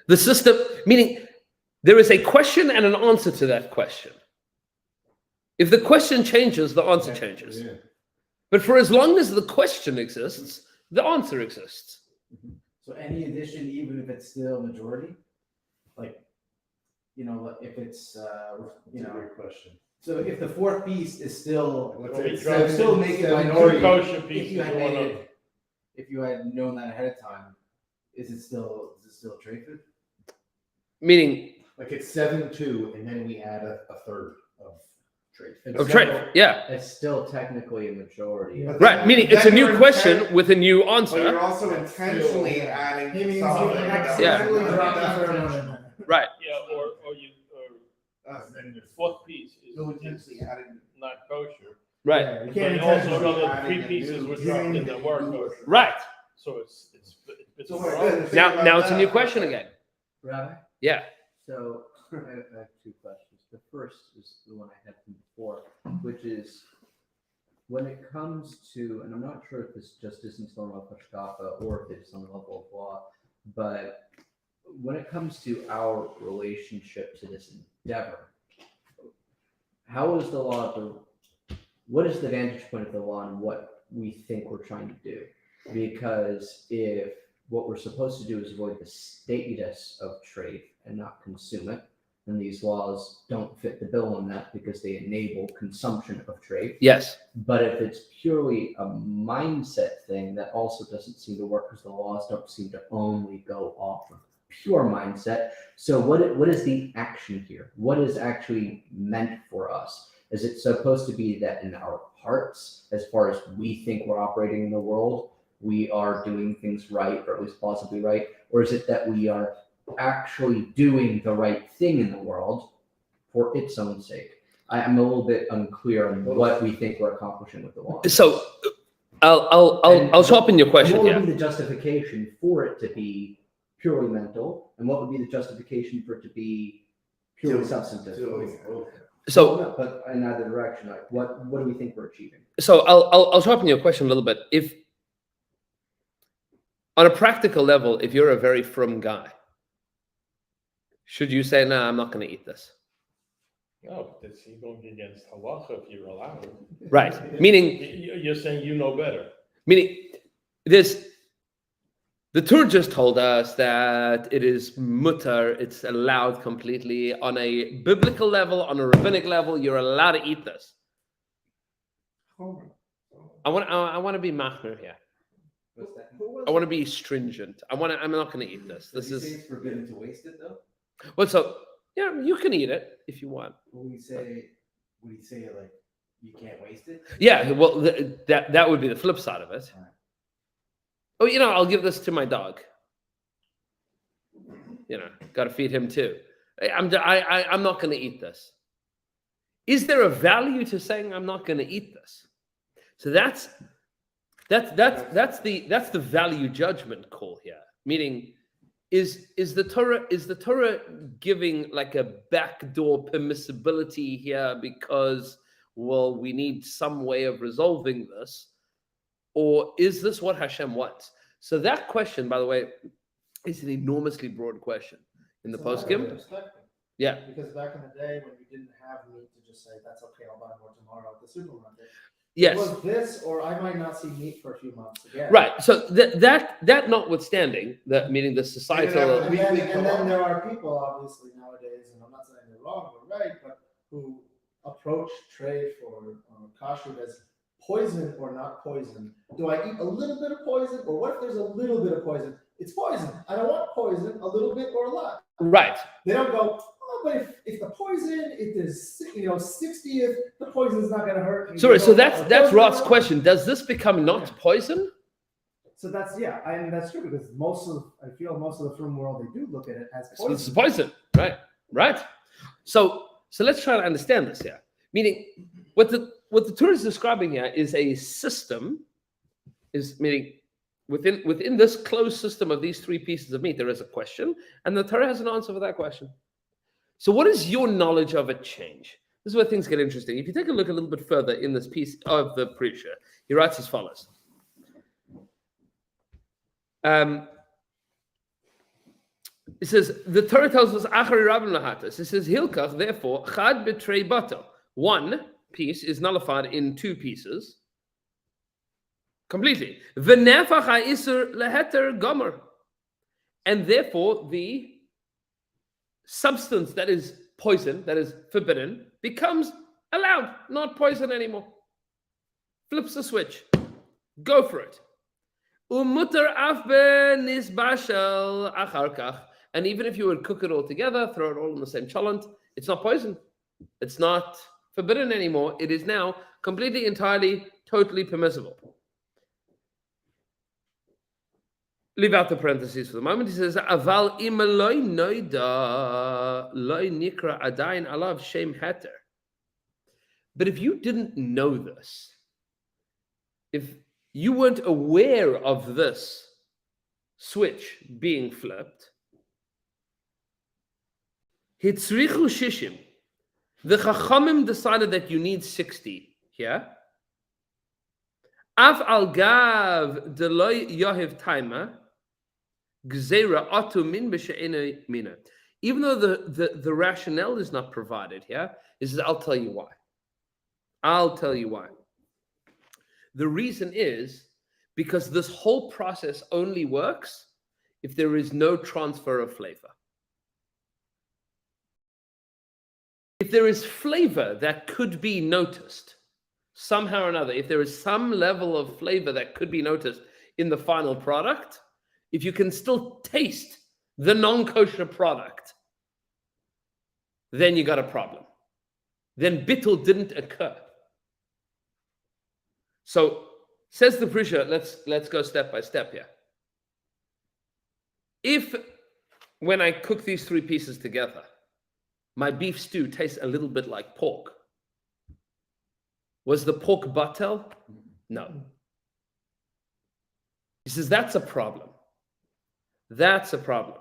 The system, meaning there is a question and an answer to that question. If the question changes, the answer changes. yeah. But for as long as the question exists, the answer exists. So any addition, even if it's still majority, like, if it's, That's a great question. so if the 4th piece is still, Let's Well, say we it's dropped still 7, make it 7, minority. 3. Kosher if pieces you had going made up. it, if you had known that ahead of time, is it still treifed? Meaning Like it's 7-2, and then we add a third of trade. of trade. Yeah. It's still technically a majority. But Right. then- Meaning it's a then new you're question with a new But you're answer. also intentionally adding He means you something that accidentally doesn't- dropped the third one in there. Right. Yeah, or Uh, the 4th piece is No intentionally adding. not kosher. Right. Yeah, you But can't you also intentionally know that adding three a pieces new were dropped in the thing. war kosher. Right. So it's So a we're problem. good. Now it's a new question again. Rabbi? Yeah. So I have two questions. The first is the one I had from before, which is when it comes to, and I'm not sure if this just isn't on level of Hashkafa or if it's on the level of law, but when it comes to our relationship to this endeavor, how is the law, what is the vantage point of the law and what we think we're trying to do? Because if what we're supposed to do is avoid the status of trade and not consume it, then these laws don't fit the bill on that because they enable consumption of trade. Yes. But if it's purely a mindset thing, that also doesn't seem to work because the laws don't seem to only go off of pure mindset. So what is the action here? What is actually meant for us? Is it supposed to be that in our hearts, as far as we think we're operating in the world, we are doing things right, or at least plausibly right? Or is it that we are actually doing the right thing in the world for its own sake? I'm a little bit unclear on what we think we're accomplishing with the law. So I'll sharpen your question What would here. be the justification for it to be purely mental, and what would be the justification for it to be purely substantive? So No, but in either direction, like what do we think we're achieving? So I'll sharpen your question a little bit. If on a practical level, if you're a very frum guy, should you say, "No, I'm not going to eat this"? No, that's you're going against halacha if you're allowed. Right. Meaning You're saying you know better. there's the Torah just told us that it is mutter, it's allowed completely on a biblical level, on a rabbinic level. You're allowed to eat this. I want to be machmir here. What's that? I want to be stringent. I'm not going to eat this. This Does he say is it's forbidden to waste it though? well. So yeah, you can eat it if you want. Would he say like you can't waste it? Yeah, well, that would be the flip side of it. Right. Oh, I'll give this to my dog. Got to feed him too. I'm not going to eat this. Is there a value to saying I'm not going to eat this? So that's the value judgment call here. Meaning, is the Torah giving like a backdoor permissibility here because we need some way of resolving this, or is this what Hashem wants? So that question, by the way, is an enormously broad question in the poskim. Yeah. Because back in the day when you didn't have meat to just say, that's okay, I'll buy more tomorrow at the supermarket. Yes. It was this, or I might not see meat for a few months again. Right. So that notwithstanding, meaning the societal. And then there are people, obviously, nowadays, and I'm not saying they're wrong or right, but who approach trade for kashrut as poison or not poison. Do I eat a little bit of poison, or what if there's a little bit of poison? It's poison. I don't want poison, a little bit or a lot. Right. They don't go, but if the poison, if there's 60th, the poison's not going to hurt. Sorry. So that's Roth's question. Does this become not poison? So that's that's true because I feel most of the film world they do look at it as poison. It's poison. Right. So let's try to understand this here. Meaning, what the Torah is describing here is a system. Meaning, within this closed system of these three pieces of meat, there is a question, and the Torah has an answer for that question. So, what is your knowledge of a change? This is where things get interesting. If you take a look a little bit further in this piece of the preacher, he writes as follows. It says, the Torah tells us, Achari Rabin Lahatas. It says, Hilchach, therefore, Chad betrei bato. One piece is nullified in two pieces. Completely. V'nefach ha'isur leheter gomer. And therefore, the substance that is poison, that is forbidden, becomes allowed, not poison anymore. Flips the switch. Go for it. Umutar af benisbashel achar kach. And even if you would cook it all together, throw it all in the same cholent, it's not poison. It's not forbidden anymore. It is now completely, entirely, totally permissible. Leave out the parentheses for the moment. He says, "Aval imaloi noida loy nikra adayin alav shem heter." But if you didn't know this, if you weren't aware of this switch being flipped, Hitzrichu Shishim, the Chachamim decided that you need 60 here. Af al gav deloy yohiv taima, gzeira atu min b'she'ena mina. Even though the rationale is not provided here, he says, I'll tell you why. I'll tell you why. The reason is because this whole process only works if there is no transfer of flavor. If there is flavor that could be noticed somehow or another, if there is some level of flavor that could be noticed in the final product, if you can still taste the non-kosher product, then you got a problem. Then bittul didn't occur. So, says the Prisha, let's go step by step here. If, when I cook these three pieces together, my beef stew tastes a little bit like pork, was the pork batel? No. He says that's a problem. That's a problem.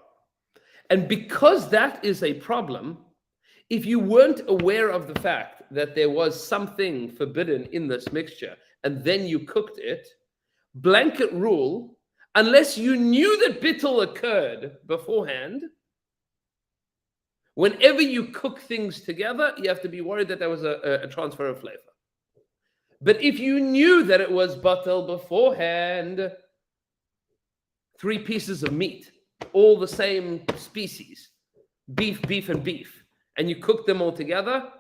And because that is a problem, if you weren't aware of the fact that there was something forbidden in this mixture and then you cooked it, blanket rule, unless you knew that bittul occurred beforehand, whenever you cook things together, you have to be worried that there was a transfer of flavor. But if you knew that it was batel beforehand, three pieces of meat, all the same species, beef, and beef, and you cook them all together,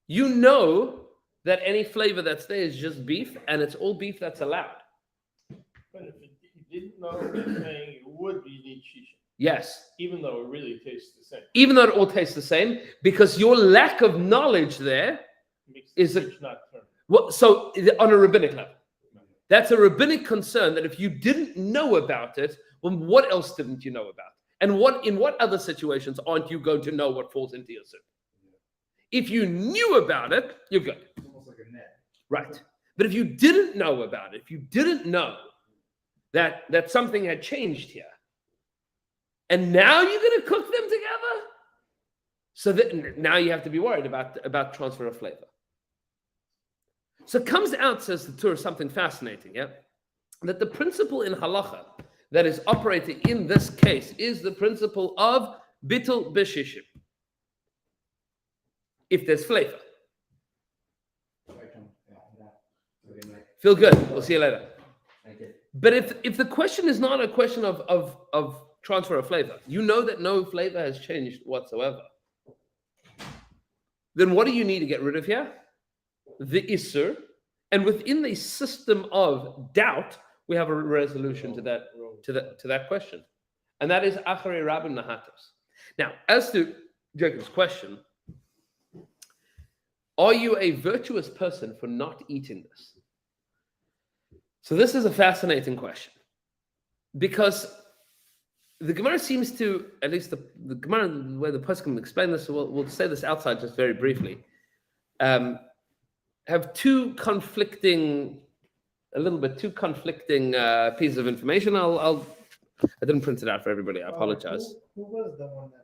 you know that any flavor that's there is just beef, and it's all beef that's allowed. But if you didn't know what you're saying, you would, you need shisha. Yes. Even though it really tastes the same. Even though it all tastes the same, because your lack of knowledge there Makes is the a... fish not turn. Well, so on a rabbinic level, that's a rabbinic concern that if you didn't know about it, well, what else didn't you know about? And in what other situations aren't you going to know what falls into your soup? If you knew about it, you're good. It's almost like a net. Right. But if you didn't know about it, if you didn't know that something had changed here, and now you're going to cook them together, so that now you have to be worried about transfer of flavor. So it comes out, says the Torah, something fascinating, yeah? That the principle in halacha that is operating in this case is the principle of bittul b'shishim. If there's flavor. Feel good. We'll see you later. Thank you. But if the question is not a question of transfer of flavor, you know that no flavor has changed whatsoever, then what do you need to get rid of here? The Isser. And within the system of doubt, we have a resolution to that question. And that is Acharei Rabim Nahatos. Now, as to Jacob's question, are you a virtuous person for not eating this? So this is a fascinating question, because the Gemara seems to, at least the Gemara, the way the Poskim explain this, we'll say this outside just very briefly, have two conflicting pieces of information. I didn't print it out for everybody. I apologize. Who was the one that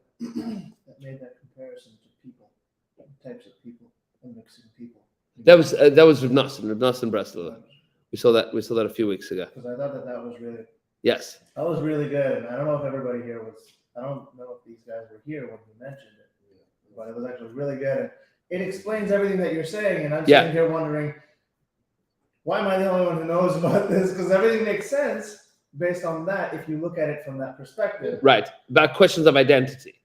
made that comparison to people, types of people, and mixing people? That was Rav Nassim Bresler. We saw that a few weeks ago. Because I thought that was really, Yes. that was really good. And I don't know if everybody here was, I don't know if these guys were here when you mentioned it, but it was actually really good. And it explains everything that you're saying. And I'm sitting here wondering, why am I the only one who knows about this? Because everything makes sense based on that if you look at it from that perspective. Right. About questions of identity.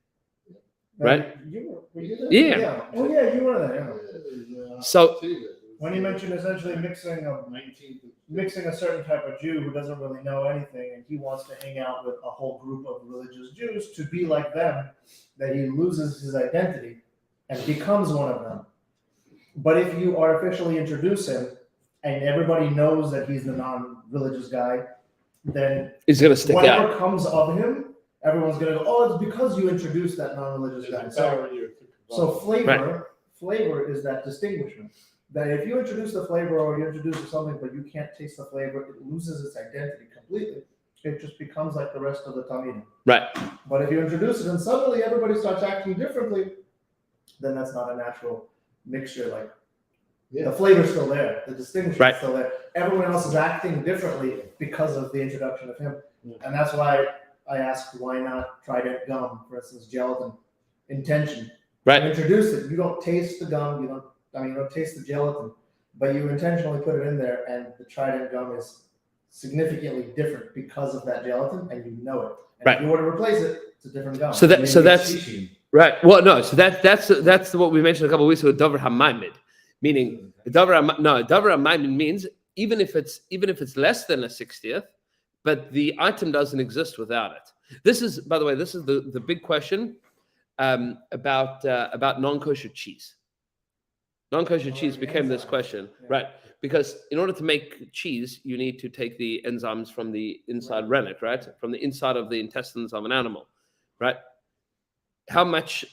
Right? Were you there? Yeah. Oh, yeah, you were there. So When you mentioned essentially mixing a certain type of Jew who doesn't really know anything, and he wants to hang out with a whole group of religious Jews to be like them, that he loses his identity and becomes one of them. But if you artificially introduce him and everybody knows that he's the non-religious guy, then it's going to stick whatever out. comes of him, everyone's going to go, oh, it's because you introduced that non-religious guy. So flavor is that distinguishment. that if you introduce the flavor or you introduce something but you can't taste the flavor, it loses its identity completely. It just becomes like the rest of the tamina. Right. But if you introduce it and suddenly everybody starts acting differently, then that's not a natural mixture. Like the flavor's still there, the distinction Right. is still there. Everyone else is acting differently because of the introduction of him. Yeah. And that's why I asked why not trident gum, for instance, gelatin, intention. Right. You introduce it, you don't taste the gum, you don't taste the gelatin, but you intentionally put it in there, and the trident gum is significantly different because of that gelatin, and you know it. And Right. if you were to replace it, it's a different gum. So Maybe that's it's shishim. right. Well, no. So that's what we mentioned a couple of weeks ago. Davar hamaimid, meaning davar hamaimid means even if it's less than a 60th, but the item doesn't exist without it. This is, by the way, the big question about non-kosher cheese. Non-kosher cheese became this question, right? Because in order to make cheese, you need to take the enzymes from the inside rennet, right? From the inside of the intestines of an animal, right? How much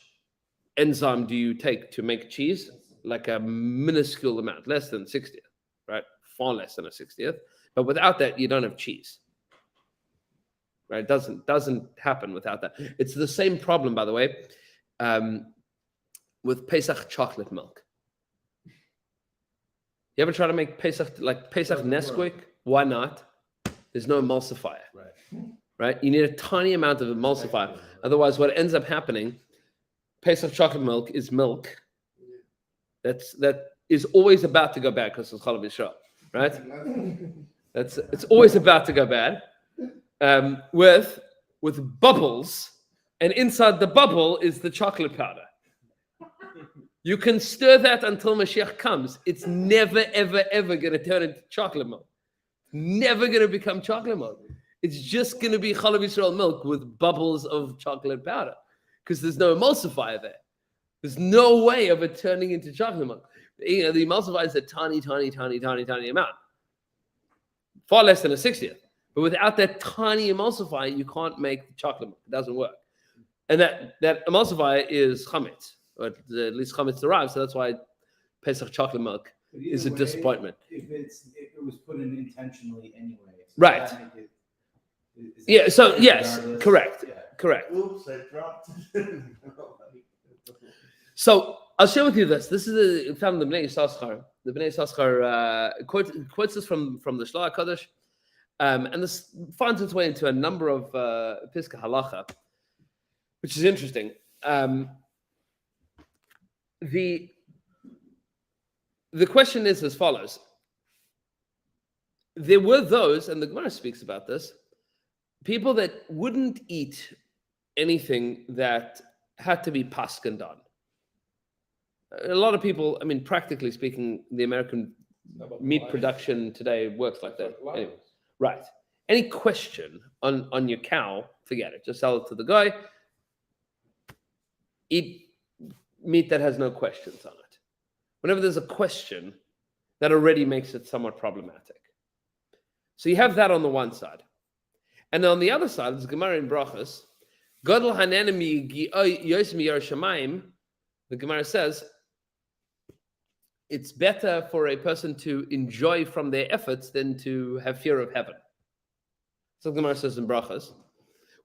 enzyme do you take to make cheese? Like a minuscule amount, less than 60th, right? Far less than a 60th. But without that, you don't have cheese. Right? It doesn't happen without that. It's the same problem, by the way, with Pesach chocolate milk. You ever try to make Pesach Nesquik? Why not? There's no emulsifier. Right? You need a tiny amount of emulsifier. Otherwise, what ends up happening, Pesach chocolate milk is milk that is always about to go bad because it's Chalav Yisrael, right? It's always about to go bad. With bubbles, and inside the bubble is the chocolate powder. You can stir that until Mashiach comes. It's never, ever, ever going to turn into chocolate milk. Never going to become chocolate milk. It's just going to be Chalav Yisrael milk with bubbles of chocolate powder because there's no emulsifier there. There's no way of it turning into chocolate milk. The emulsifier is a tiny, tiny, tiny, tiny, tiny amount. Far less than a 60th. But without that tiny emulsifier, you can't make the chocolate milk. It doesn't work. And that emulsifier is chametz, or at least chametz derives. So that's why Pesach chocolate milk is a disappointment. If it was put in intentionally anyway. Right. Yeah. So yes, correct. Yeah. Correct. Oops, I dropped it. So I'll share with you this. This is found in the Bnei Yissaschar. The Bnei Yissaschar quotes this from the Shloah Kodesh. And this finds its way into a number of Piska Halacha, which is interesting. The question is as follows. There were those, and the Gemara speaks about this, people that wouldn't eat anything that had to be paskened on. A lot of people, I mean, practically speaking, the American meat production today works like that. Anyway. Right. Any question on your cow, forget it. Just sell it to the guy. Eat meat that has no questions on it. Whenever there's a question, that already makes it somewhat problematic. So you have that on the one side. And on the other side, there's Gemara in Brachos. Gadol hanenemi yosmi Yerushalayim. The Gemara says, it's better for a person to enjoy from their efforts than to have fear of heaven. So the Gemara says in Brachos,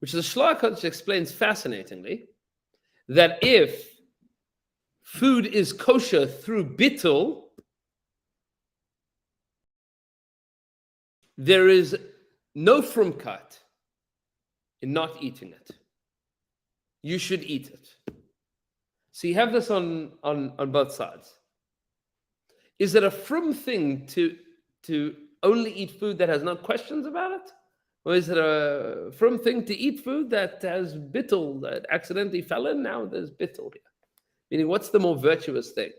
which the Shloah Kodesh explains fascinatingly, that if food is kosher through bittul, there is no frumkat in not eating it. You should eat it. So you have this on both sides. Is it a frum thing to only eat food that has no questions about it? Or is it a frum thing to eat food that has bittul, that accidentally fell in? Now there's bittul here. Meaning, what's the more virtuous thing?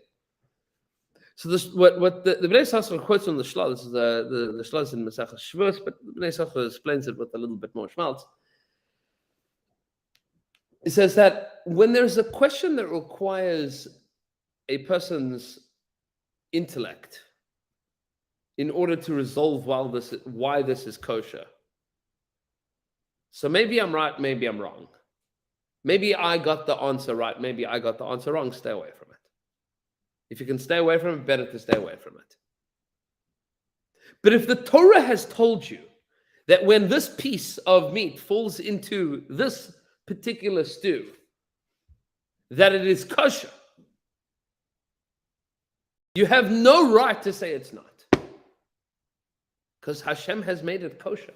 So this, what the Bnei Yissaschar quotes from the Shloah, this is the Shloah is in Masechah Shavuos, but the Bnei Yissaschar explains it with a little bit more schmaltz. It says that when there's a question that requires a person's intellect in order to resolve why this is kosher. So maybe I'm right, maybe I'm wrong. Maybe I got the answer right, maybe I got the answer wrong. Stay away from it. If you can stay away from it, better to stay away from it. But if the Torah has told you that when this piece of meat falls into this particular stew, that it is kosher, you have no right to say it's not. Because Hashem has made it kosher.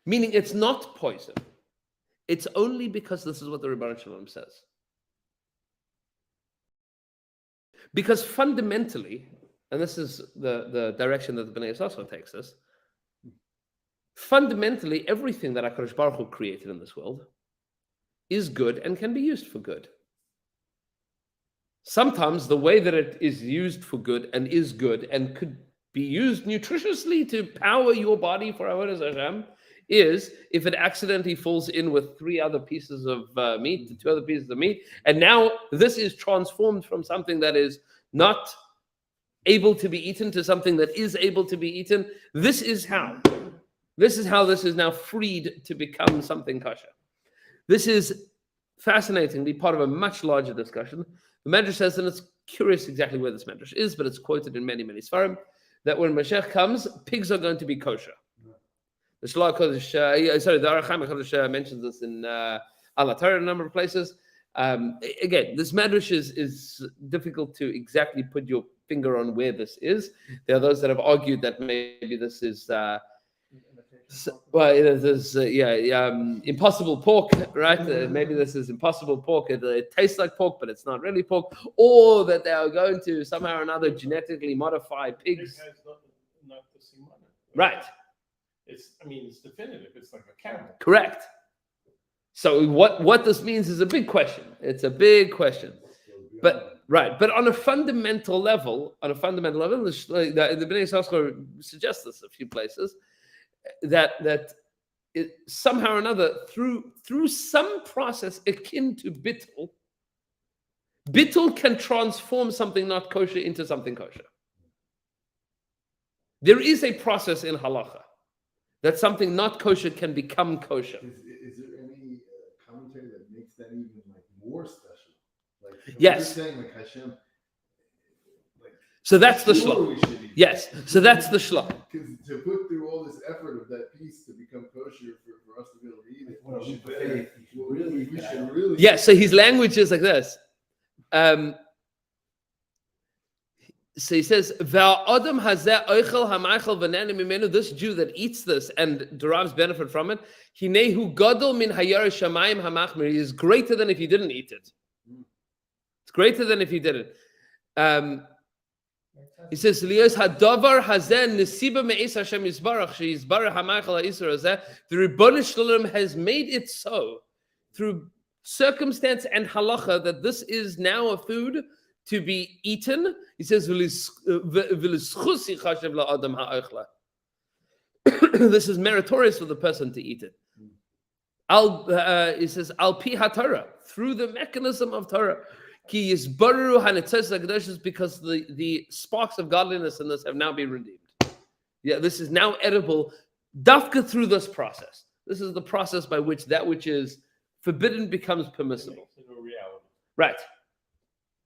Meaning it's not poison. It's only because this is what the Rebbeinu Shalom says. Because fundamentally, and this is the direction that the Bnei Yisrael takes us, fundamentally everything that HaKadosh Baruch Hu created in this world is good and can be used for good. Sometimes the way that it is used for good and is good and could be used nutritiously to power your body for Avodas Hashem is if it accidentally falls in with 3 other pieces of meat, 2 other pieces of meat, and now this is transformed from something that is not able to be eaten to something that is able to be eaten. This is how this is now freed to become something kosher. This is fascinatingly part of a much larger discussion. The Medrash says, and it's curious exactly where this Medrash is, but it's quoted in many, many Sfarim, that when Mashiach comes, pigs are going to be kosher. The Shlach Kodesh, the Aruch Chaim Kodesh mentions this in Al Torah in a number of places. Again, this Medrash is difficult to exactly put your finger on where this is. There are those that have argued that maybe this is impossible pork, right? Maybe this is impossible pork. It tastes like pork, but it's not really pork. Or that they are going to somehow or another genetically modify pigs. Pig has not the Siman. Right. It's definitive. It's like a camel. Correct. So what this means is a big question. It's a big question. But on a fundamental level, the Bnei Yisrael suggests this a few places, that it, somehow or another, through some process akin to bittul can transform something not kosher into something kosher. There is a process in halacha that something not kosher can become kosher. Is there any commentary that makes that even more special? Yes. You're saying Hashem. So that's the shloh. Yes. So that's the shloh. Because to put through all this effort of that piece to become kosher for us to be able to eat it, we should really. Yeah. So his language is like this. So he says, this Jew that eats this and derives benefit from it, he is greater than if he didn't eat it. It's greater than if he didn't. He says, the Rebbeinu Shalom has made it so through circumstance and halacha that this is now a food to be eaten. He says, this is meritorious for the person to eat it. He says, al pi haTorah, through the mechanism of Torah. Ki yisbaru because the sparks of godliness in this have now been redeemed. Yeah, this is now edible, dafka through this process. This is the process by which that which is forbidden becomes permissible. Right.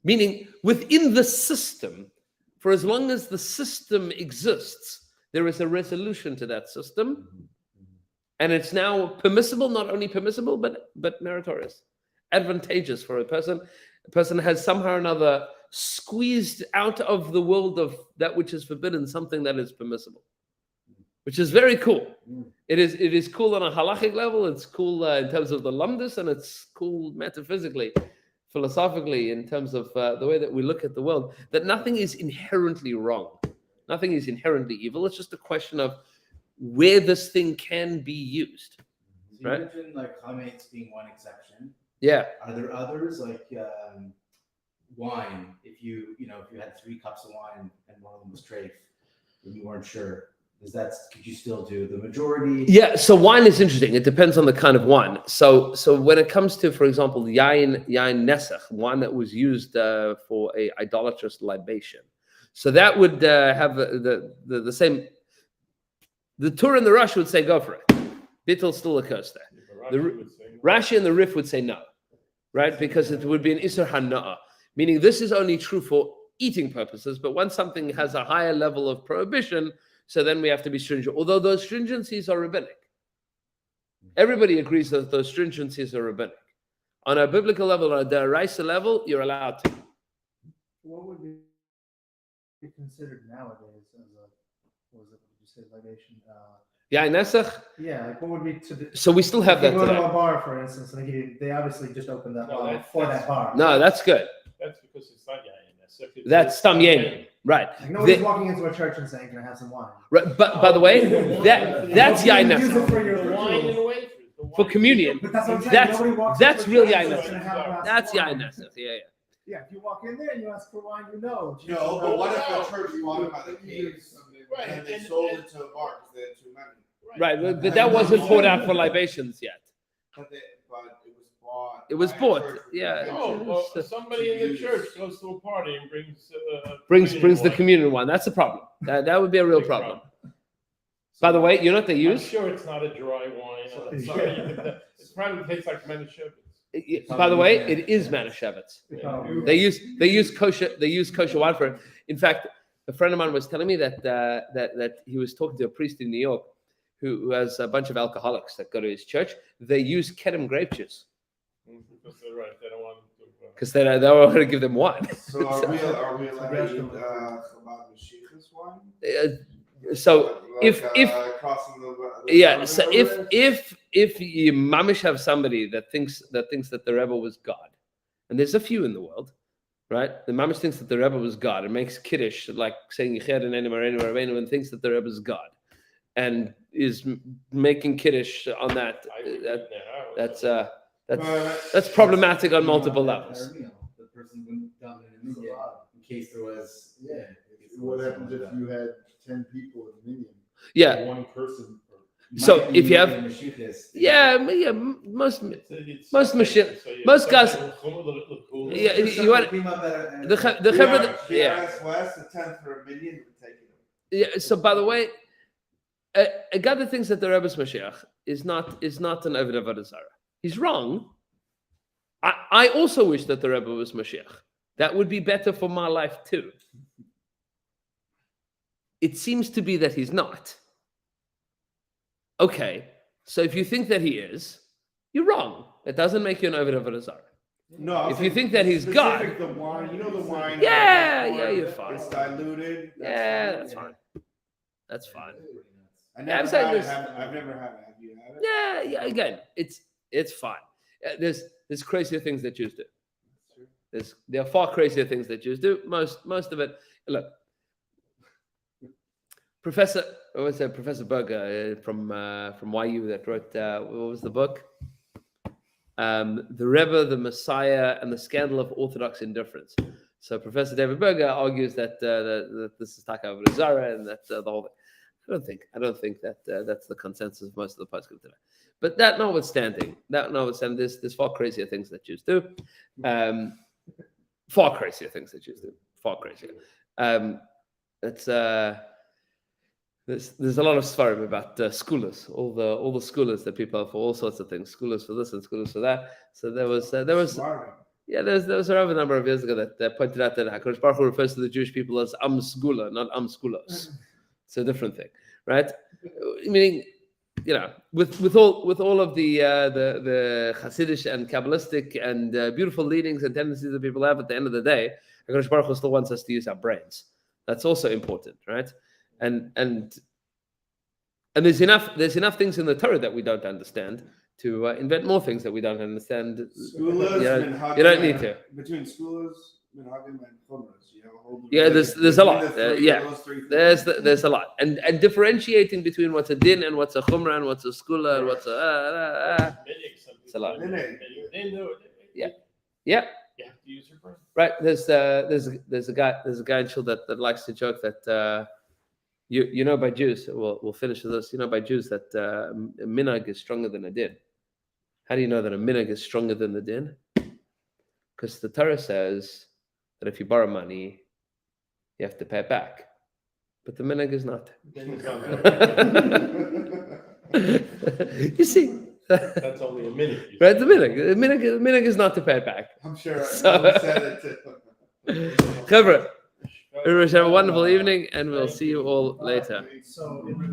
Meaning, within the system, for as long as the system exists, there is a resolution to that system. And it's now permissible, not only permissible, but meritorious, advantageous for a person. A person has somehow or another squeezed out of the world of that which is forbidden something that is permissible, which is very cool. It is cool on a halachic level. It's cool in terms of the lumdus, and it's cool metaphysically, philosophically, in terms of the way that we look at the world, that nothing is inherently wrong. Nothing is inherently evil. It's just a question of where this thing can be used. So you mentioned chametz being one exception. Yeah. Are there others like wine? If you had 3 cups of wine and one of them was treif, and you weren't sure, could you still do the majority? Yeah. So wine is interesting. It depends on the kind of wine. So when it comes to, for example, yain nesach, wine that was used for a idolatrous libation, so that would have the same. The Torah and the Rashi would say go for it. Bittul still occurs there. The Rashi and the Rif would say no, right? Because it would be an Isser Hana'ah. Meaning this is only true for eating purposes, but once something has a higher level of prohibition, so then we have to be stringent. Although those stringencies are rabbinic. Everybody agrees that those stringencies are rabbinic. On a biblical level, on a deraisa level, you're allowed to. What would be considered nowadays as a, what did you say, libation? Yeah, Nesach. Yeah, like what would be to So we still have if you that go to today. a bar, for instance, and they obviously just opened that No, bar for that bar. No, that's good. That's because it's not yayin. That's Stam Yein. Right. Like nobody's The- walking into a church and saying, "Can I have some wine?" Right. But by the way, that's You Yain use it Nesach. for your The wine and rituals. the wafers. the For wine- communion. But that's what I'm saying. That's- Nobody walks that's into a real church Yain and Nesach. says, "Can I have a glass That's of wine?" Yain Nesach. Yeah. Yeah, if you walk in there and you ask for wine, you know. No, but what if a church bought it by the caves Right, and they and- sold and- it to a bar because they had too many? Right. But that wasn't poured out for libations yet. But it was bought. It was by a bought, church with yeah. intention. Oh, well, somebody in the church goes to a party and brings Brings the wine. communion one. That's a problem. That would be a real Big problem. By the way, you know what they I'm use? sure it's not a dry wine. I'm sorry. It probably tastes like Manischewitz. By the way, it is Manischewitz. They use kosher wine for it. In fact, a friend of mine was telling me that he was talking to a priest in New York who has a bunch of alcoholics that go to his church. They use Kedem grape juice Because they're right. They don't want to. because they don't want to give them wine. So are we allowed to eat Chabad Mashiach's wine? So if crossing the yeah, so Jordan River? if you mamish have somebody that thinks that the Rebbe was God, and there's a few in the world, right? The mamish thinks that the Rebbe was God and makes kiddush like saying Yichad and Enim Areinu Rabbeinu and thinks that the Rebbe is God, and is making kiddush on that. That's problematic on multiple levels. The person wouldn't dump it in India in case there was. Yeah. What happens if you had 10 people in a minion? Yeah. One person. So if you have Mashiachas, most Mashiach, most guys- yeah, you want the Chevra, yeah. West, the 10th for a million would take it. Yeah. So by the way, a guy that thinks that the Rebbe's Mashiach is not an Oved Avodah Zarah. He's wrong. I also wish that the Rebbe was Mashiach. That would be better for my life too. It seems to be that he's not. Okay, so if you think that he is, you're wrong. It doesn't make you an Oved Avodah Zarah. No, I'm If you saying think that he's specific, God- the wine, you know the wine. Yeah, yeah, you're fine. It's diluted. Yeah, that's fine. That's fine. I I'm never saying had it. this- I've never had it. Have you had it? Yeah. Again, it's fine. There's crazier things that Jews do. There are far crazier things that Jews do. Most of it. Look, Professor Berger from YU that wrote what was the book? The Rebbe, the Messiah, and the Scandal of Orthodox Indifference. So Professor David Berger argues that this is Taka Avodah Zarah and that the whole thing. I don't think that that's the consensus of most of the poskim today. But that notwithstanding, there's far crazier things that Jews do. Far crazier things that Jews do. Far crazier. There's a lot of svarim about schoolers, all the schoolers that people have for all sorts of things, schoolers for this and schoolers for that. So there was a number of years ago that pointed out that HaKadosh Baruch Hu refers to the Jewish people as Am Skula, not Am Skulos. It's a different thing, right? Meaning, with all of the Hasidic and Kabbalistic and beautiful leanings and tendencies that people have, at the end of the day, HaKadosh Baruch Hu still wants us to use our brains. That's also important, right? And there's enough things in the Torah that we don't understand to invent more things that we don't understand. Schoolers, you don't need to. Between schoolers, minhagim, and chumras, you have a whole. Yeah, there's a lot. There's There's a lot, and differentiating between what's a din and what's a chumrah and what's a skula and what's it's a lot. Yeah. You have to use your brain. Right. There's a guy in Shul that likes to joke that by Jews. We'll finish with this. By Jews that a minhag is stronger than a din. How do you know that a minhag is stronger than the din? Because the Torah says that if you borrow money, you have to pay it back. But the minhag is not. You see. That's only a minute. Right, the minhag is not to pay it back. I'm sure So- I said it too. Chevra, have a wonderful evening, and we'll see you all later. So in